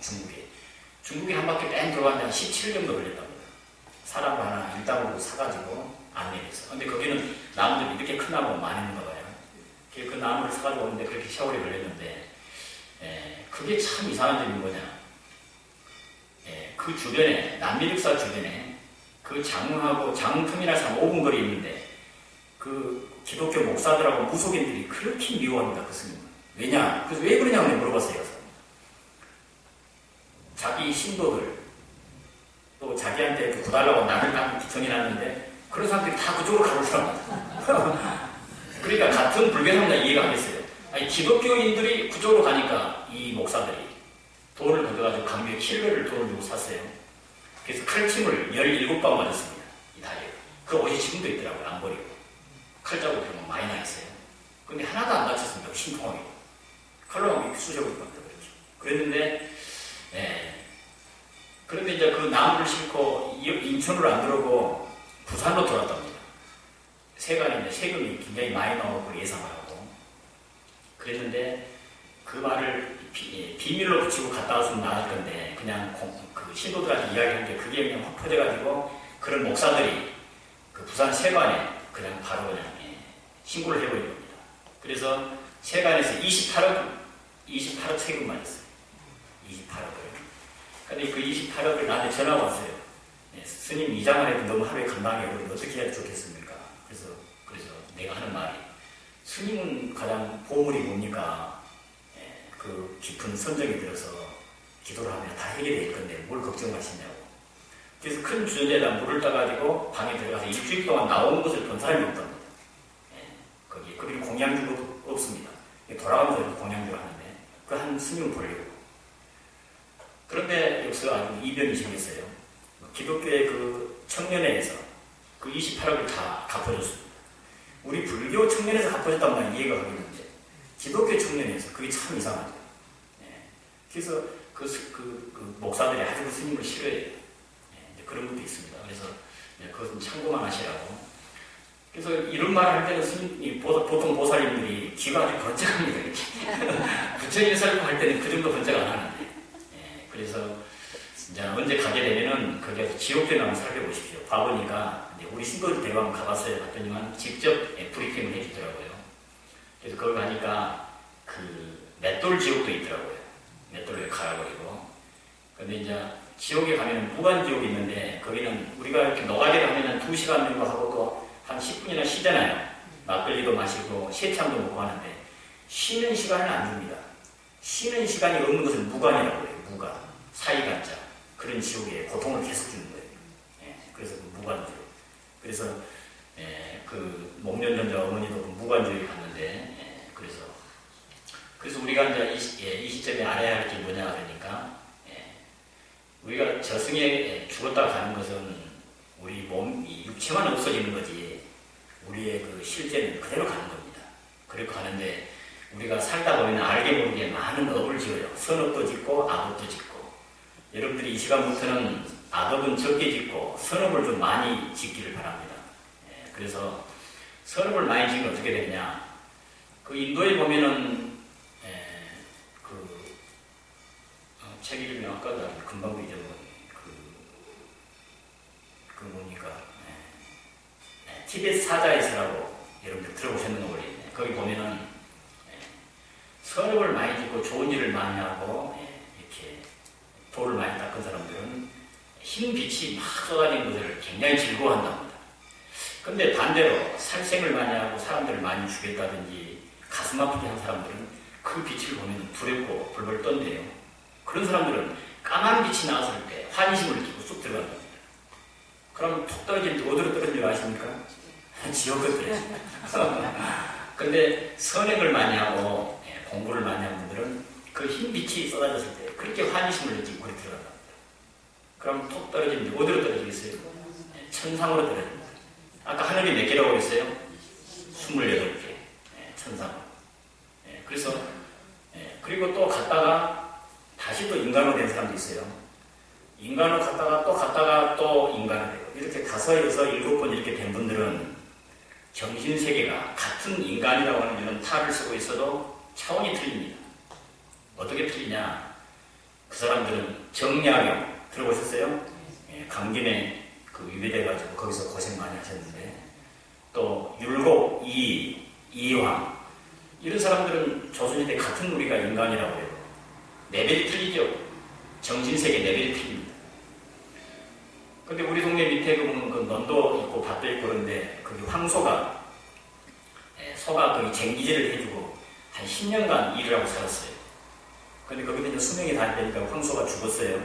중국에 한 바퀴 뺑 들어갔는데 한 17년 정도 걸렸답니다. 사람을 하나 일당으로 사가지고 안내해서. 근데 거기는 나무들이 이렇게 큰 나무가 많이 있는가 봐요. 그 나무를 사가지고 오는데 그렇게 세월이 걸렸는데 그게 참 이상한 점이 뭐냐. 그 주변에, 남미lik사 주변에 그 장흥하고 장흥 터미널에서 한 5분 거리에 있는데 그 기독교 목사들하고 무속인들이 그렇게 미워합니다. 그 스님은. 왜냐? 그래서 왜 그러냐고 물어봤어요. 자기 신도들 또 자기한테 구달라고 남을 깎고 정해놨는데 그런 사람들이 다 그쪽으로 가고 있더라고요. 그러니까 같은 불교사입니다. 이해가 안 됐어요. 아니, 기독교인들이 그쪽으로 가니까 이 목사들이 돈을 걷어가지고 강주에 킬러를 돈을 주고 샀어요. 그래서 칼침을 17방 맞았습니다. 이 다리에. 그 옷이 지금도 있더라고요. 안 버리고. 칼자국이 많이 나 있어요. 근데 하나도 안 다쳤습니다. 신통하게. 칼로 막 이렇게 쑤셔버릴 겁니다. 그랬는데, 그런데 이제 그 나무를 싣고 인천으로 안 들어오고 부산으로 돌아왔답니다. 세관인데 세금이 굉장히 많이 나오고 예상을 하고. 그랬는데 그 말을 비밀로 붙이고 갔다 왔으면 나을 건데 그냥 그 신도들한테 이야기한 게 그게 그냥 확 퍼져가지고 그런 목사들이 그 부산 세관에 그냥 바로 그냥 신고를 해버린 겁니다. 그래서 세관에서 28억 세금 맞았어요. 28억을. 근데 그 28억을 나한테 전화가 왔어요. 스님 이자만 해도 너무 하루에 감당이 어려운데 어떻게 해야 좋겠습니까? 그래서 내가 하는 말이 스님은 가장 보물이 뭡니까? 그 깊은 선정이 들어서 기도를 하면 다 해결될 건데 뭘 걱정하시냐고. 그래서 큰 주전자에다 물을 따가지고 방에 들어가서 일주일 동안 나오는 것을 본 사람이 없답니다. 거기 그리고 공양주도 없습니다. 돌아가면서 공양주를 하는데 그 한 스님을 보려고. 그런데 여기서 아주 이변이 생겼어요. 기독교의 그 청년회에서 그 28억을 다 갚아줬습니다. 우리 불교 청년회에서 갚아줬단 말이 이해가 가겠는데 기독교 청년회에서 그게 참 이상하죠. 그래서 그 목사들이 아주 그 스님을 싫어해요. 그런 것도 있습니다. 그래서 그것은 참고만 하시라고. 그래서 이런 말을 할 때는 스님이 보통 보살님들이 귀가 아주 번쩍합니다. 이렇게. 부처님 설교할 때는 그 정도 번쩍 안 하는데. 그래서 이제 언제 가게 되면은 거기에서 지옥대나 한번 살펴보십시오. 봐보니까 우리 신도들 대왕 가봤어요. 봤더니만 직접 브리핑을 해주더라고요. 그래서 거기 가니까 그 맷돌 지옥도 있더라고요. 맷돌을 갈아버리고. 근데 이제 지옥에 가면은 무간지옥이 있는데 거기는 우리가 이렇게 노가리를 하면은 2시간 정도 하고 또 한 10분이나 쉬잖아요. 막걸리도 마시고 세참도 먹고 하는데 쉬는 시간을 안 줍니다. 쉬는 시간이 없는 것을 무간이라고 해요. 무간. 사이간자. 그런 지옥에 고통을 계속 주는 거예요. 그래서 그 무간지옥. 그래서 그 목련전자 어머니도 무간지옥에 갔는데 그래서 우리가 이제 이 시점에 알아야 할 게 뭐냐 그러니까 우리가 저승에 죽었다가 가는 것은 우리 몸, 이 육체만 없어지는 거지 우리의 그 실제는 그대로 가는 겁니다. 그렇게 가는데 우리가 살다 보면 알게 모르게 많은 업을 지어요. 선업도 짓고 악업도 짓고. 여러분들이 이 시간부터는 악업은 적게 짓고 선업을 좀 많이 짓기를 바랍니다. 그래서 선업을 많이 짓면 어떻게 되느냐. 그 인도에 보면은 책 이름이 아까도 금방 잊어먹은 그 뭡니까? 티베트 사자에서라고 여러분들 들어보셨는 거 모르겠네. 거기 보면은 선업을 많이 짓고 좋은 일을 많이 하고 이렇게 돌을 많이 닦은 사람들은 흰 빛이 막 쏟아지는 것을 굉장히 즐거워한답니다. 근데 반대로 살생을 많이 하고 사람들을 많이 죽였다든지 가슴 아프게 한 사람들은 그 빛을 보면 두렵고 벌벌 떤대요. 그런 사람들은 까만 빛이 나왔을 때 환심을 끼고 쑥 들어갑니다. 그럼 툭 떨어지는데 어디로 떨어진 줄 아십니까? 지옥으로 떨어집니다. 근데 선행을 많이 하고 공부를 많이 하는 분들은 그 흰 빛이 쏟아졌을 때 그렇게 환심을 느끼고 그렇게 들어간답니다. 그럼 툭 떨어지는데 어디로 떨어지겠어요? 천상으로 떨어집니다. 아까 하늘이 몇 개라고 그랬어요? 28개. 천상. 그래서 그리고 또 갔다가 다시 또 인간으로 된 사람도 있어요. 인간으로 갔다가 또 인간으로 돼요. 이렇게 5, 6, 7번 이렇게 된 분들은 정신세계가 같은 인간이라고 하는 이런 탈을 쓰고 있어도 차원이 틀립니다. 어떻게 틀리냐? 그 사람들은 정약용 들어보셨어요? 강진에 그 유배돼가지고 거기서 고생 많이 하셨는데 또 율곡, 이황 이런 사람들은 조선시대 같은 우리가 인간이라고 해요. 레벨이 틀리죠. 정신세계 레벨이 틀립니다. 근데 우리 동네 밑에 보면 그 논도 있고 밭도 있고 그런데 거기 황소가 소가 거기 쟁기질을 해주고 한 10년간 일을 하고 살았어요. 근데 거기서 이제 수명이 다 되니까 황소가 죽었어요.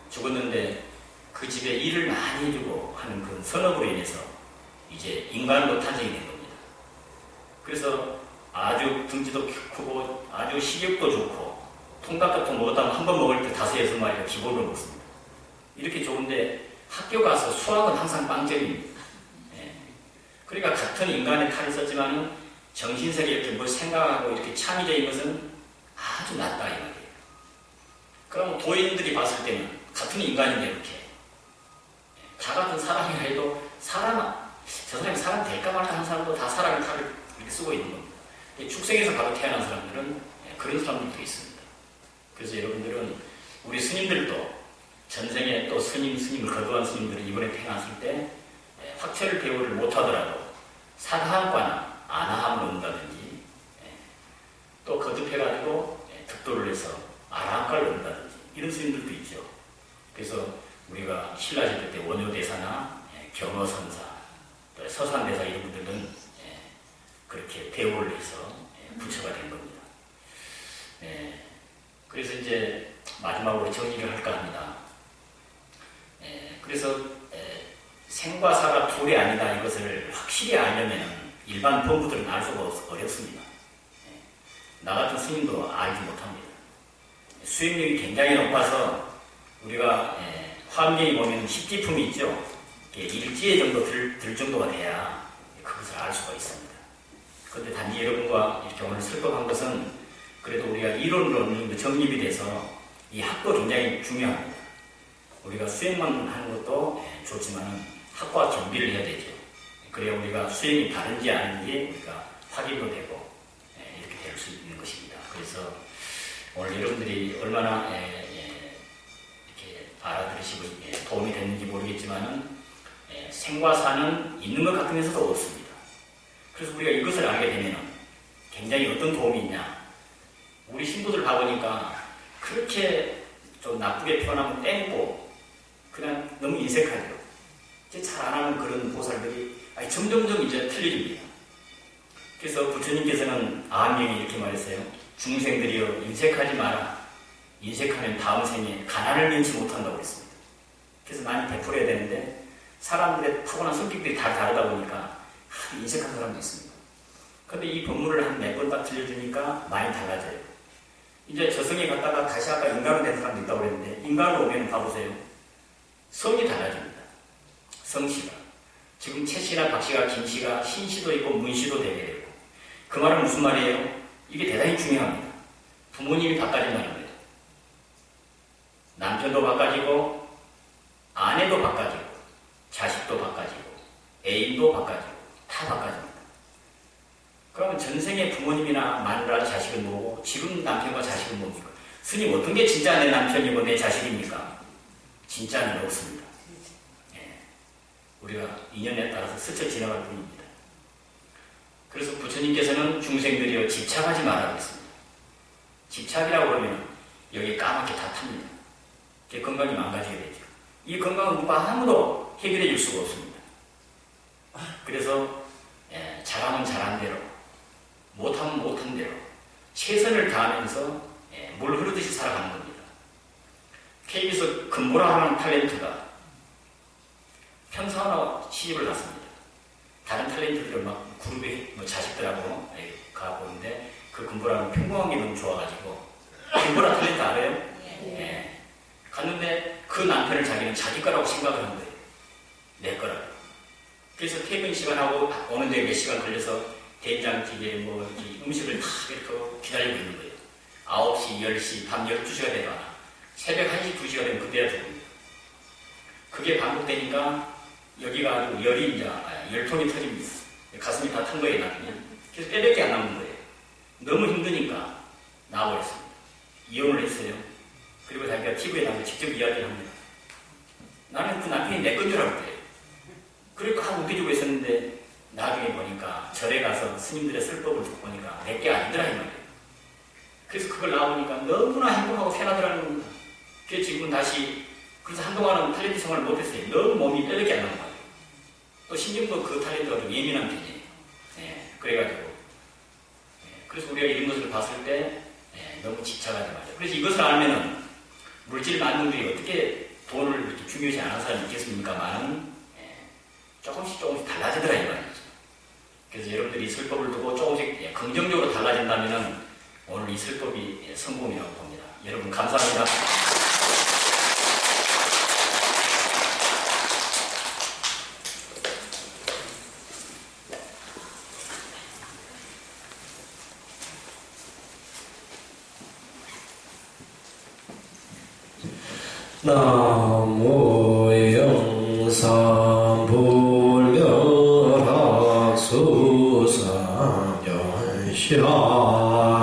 죽었는데 그 집에 일을 많이 해주고 하는 그 선업으로 인해서 이제 인간으로 탄생이 된 겁니다. 그래서 아주 등지도 크고 아주 식욕도 좋고 통닭 같은 거 먹었다면 한 번 먹을 때 5-6마리가 기본으로 먹습니다. 이렇게 좋은데 학교 가서 수학은 항상 빵점입니다. 그러니까 같은 인간의 칼을 썼지만 정신세계 이렇게 뭘 생각하고 이렇게 창의적인 것은 아주 낮다 이 말이에요. 그럼 도인들이 봤을 때는 같은 인간인데 이렇게 자 같은 사람이라 해도 저 사람이 사람 될까 말까 하는 사람도 다 사람의 칼을 이렇게 쓰고 있는 겁니다. 축생에서 바로 태어난 사람들은 그런 사람들도 있습니다. 그래서 여러분들은 우리 스님들도 전생에 또 스님을 거두한 스님들은 이번에 태어났을 때 확철 배우를 못하더라도 사다함과나 아나함을 얻는다든지 또 거듭해가지고 득도를 해서 아라함과를 얻는다든지 이런 스님들도 있죠. 그래서 우리가 신라시대 때 원효대사나 경어선사, 또 서산대사 이런 분들은 그렇게 배우를 해서 부처가 된 겁니다. 그래서 이제 마지막으로 정리를 할까 합니다. 그래서 생과 사가 둘이 아니다 이것을 확실히 알려면 일반 범부들은 알 수가 어렵습니다. 나 같은 스님도 알지 못합니다. 수행력이 굉장히 높아서 우리가 화엄경에 보면 십지품이 있죠. 일지에 정도 들 정도가 돼야 그것을 알 수가 있습니다. 그런데 단지 여러분과 이렇게 오늘 설법한 것은 그래도 우리가 이론으로 어느 정도 정립이 돼서 이 학도 굉장히 중요합니다. 우리가 수행만 하는 것도 좋지만 학과 겸비를 해야 되죠. 그래야 우리가 수행이 다른지 아닌지 우리가 확인도 되고 이렇게 될 수 있는 것입니다. 그래서 오늘 여러분들이 얼마나 이렇게 알아들으시고 도움이 됐는지 모르겠지만은 생과 사는 있는 것 같으면서도 없습니다. 그래서 우리가 이것을 알게 되면 굉장히 어떤 도움이 있냐. 우리 신부들 봐보니까 그렇게 좀 나쁘게 표현하면 땡고 그냥 너무 인색하죠. 이제 잘 안 하는 그런 보살들이 점점점 이제 틀려집니다. 그래서 부처님께서는 아함경에 이렇게 말했어요. 중생들이여 인색하지 마라. 인색하면 다음 생에 가난을 면치 못한다고 그랬습니다. 그래서 많이 베풀어야 되는데 사람들의 타고난 성격들이 다 다르다 보니까 인색한 사람도 있습니다. 그런데 이 법문을 한 몇 번 딱 들려주니까 많이 달라져요. 이제 저승에 갔다가 다시 아까 인간으로 된 사람도 있다고 그랬는데 인간으로 오면 봐보세요. 성이 달라집니다. 성씨가. 지금 최씨나 박씨가 김씨가 신씨도 있고 문씨도 되게 되고 그 말은 무슨 말이에요? 이게 대단히 중요합니다. 부모님이 바꿔진다는 거예요. 남편도 바꿔지고 아내도 바꿔지고 자식도 바꿔지고 애인도 바꿔지고 다 바꿔집니다. 그러면 전생의 부모님이나 마누라 자식은 뭐고 지금 남편과 자식은 뭡니까? 스님 어떤 게 진짜 내 남편이고 내 자식입니까? 진짜는 없습니다. 우리가 인연에 따라서 스쳐 지나갈 뿐입니다. 그래서 부처님께서는 중생들이여 집착하지 말라고 했습니다. 집착이라고 그러면 여기 까맣게 다 탑니다. 건강이 망가지게 되죠. 이 건강은 누가 아무도 해결해 줄 수가 없습니다. 그래서 잘하면 잘한 대로 못하면 못한 대로 최선을 다하면서 물 흐르듯이 살아가는 겁니다. KBS 금보라라는 탤런트가 평사원하고 시집을 갔습니다. 다른 탤런트들은 막 그룹에 자식들하고 가보는데 그 금보라는 평범한 게 너무 좋아가지고 금보라 탤런트 알아요? 갔는데 그 남편을 자기는 자기 거라고 생각을 한 거예요. 내 거라고. 그래서 퇴근 시간하고 오는데 몇 시간 걸려서 된장찌개 뭐 음식을 다 이렇게 기다리고 있는 거예요. 9시, 10시, 밤 12시가 되거나 새벽 1시, 2시가 되면 그때야 죽습니다. 그게 반복되니까 여기가 아주 열이 이제 열통이 터집니다. 가슴이 다 탄 거예요, 나중에. 그래서 빼밖에 안 남는 거예요. 너무 힘드니까 나와버렸습니다. 이혼을 했어요. 그리고 자기가 TV에 나와서 직접 이야기를 합니다. 나는 그 남편이 내 건 줄 알았대요. 그러니까 하고 웃겨주고 있었는데 나중에 보니까 절에 가서 스님들의 설법을 듣고 보니까 내게 아니더라 이 말이에요. 그래서 그걸 나오니까 너무나 행복하고 편하더라는 겁니다. 그래서 지금은 다시, 그래서 한동안은 탤런트 생활을 못했어요. 너무 몸이 뼈밖에 안 나는 거예요. 또 신경도 그 탤런트가 좀 예민한 편이에요. 예, 그래가지고. 예, 그래서 우리가 이런 것을 봤을 때, 예, 너무 집착하지 말자. 그래서 이것을 알면은, 물질 만능들이 어떻게 돈을 이렇게 중요시 안 하는 사람이 있겠습니까만은, 예, 조금씩 달라지더라, 이 말이죠. 그래서 여러분들이 이 설법을 두고 조금씩 예, 긍정적으로 달라진다면은, 오늘 이 설법이 예, 성공이라고 봅니다. 여러분, 감사합니다. 나무 영상불멸학수상연시라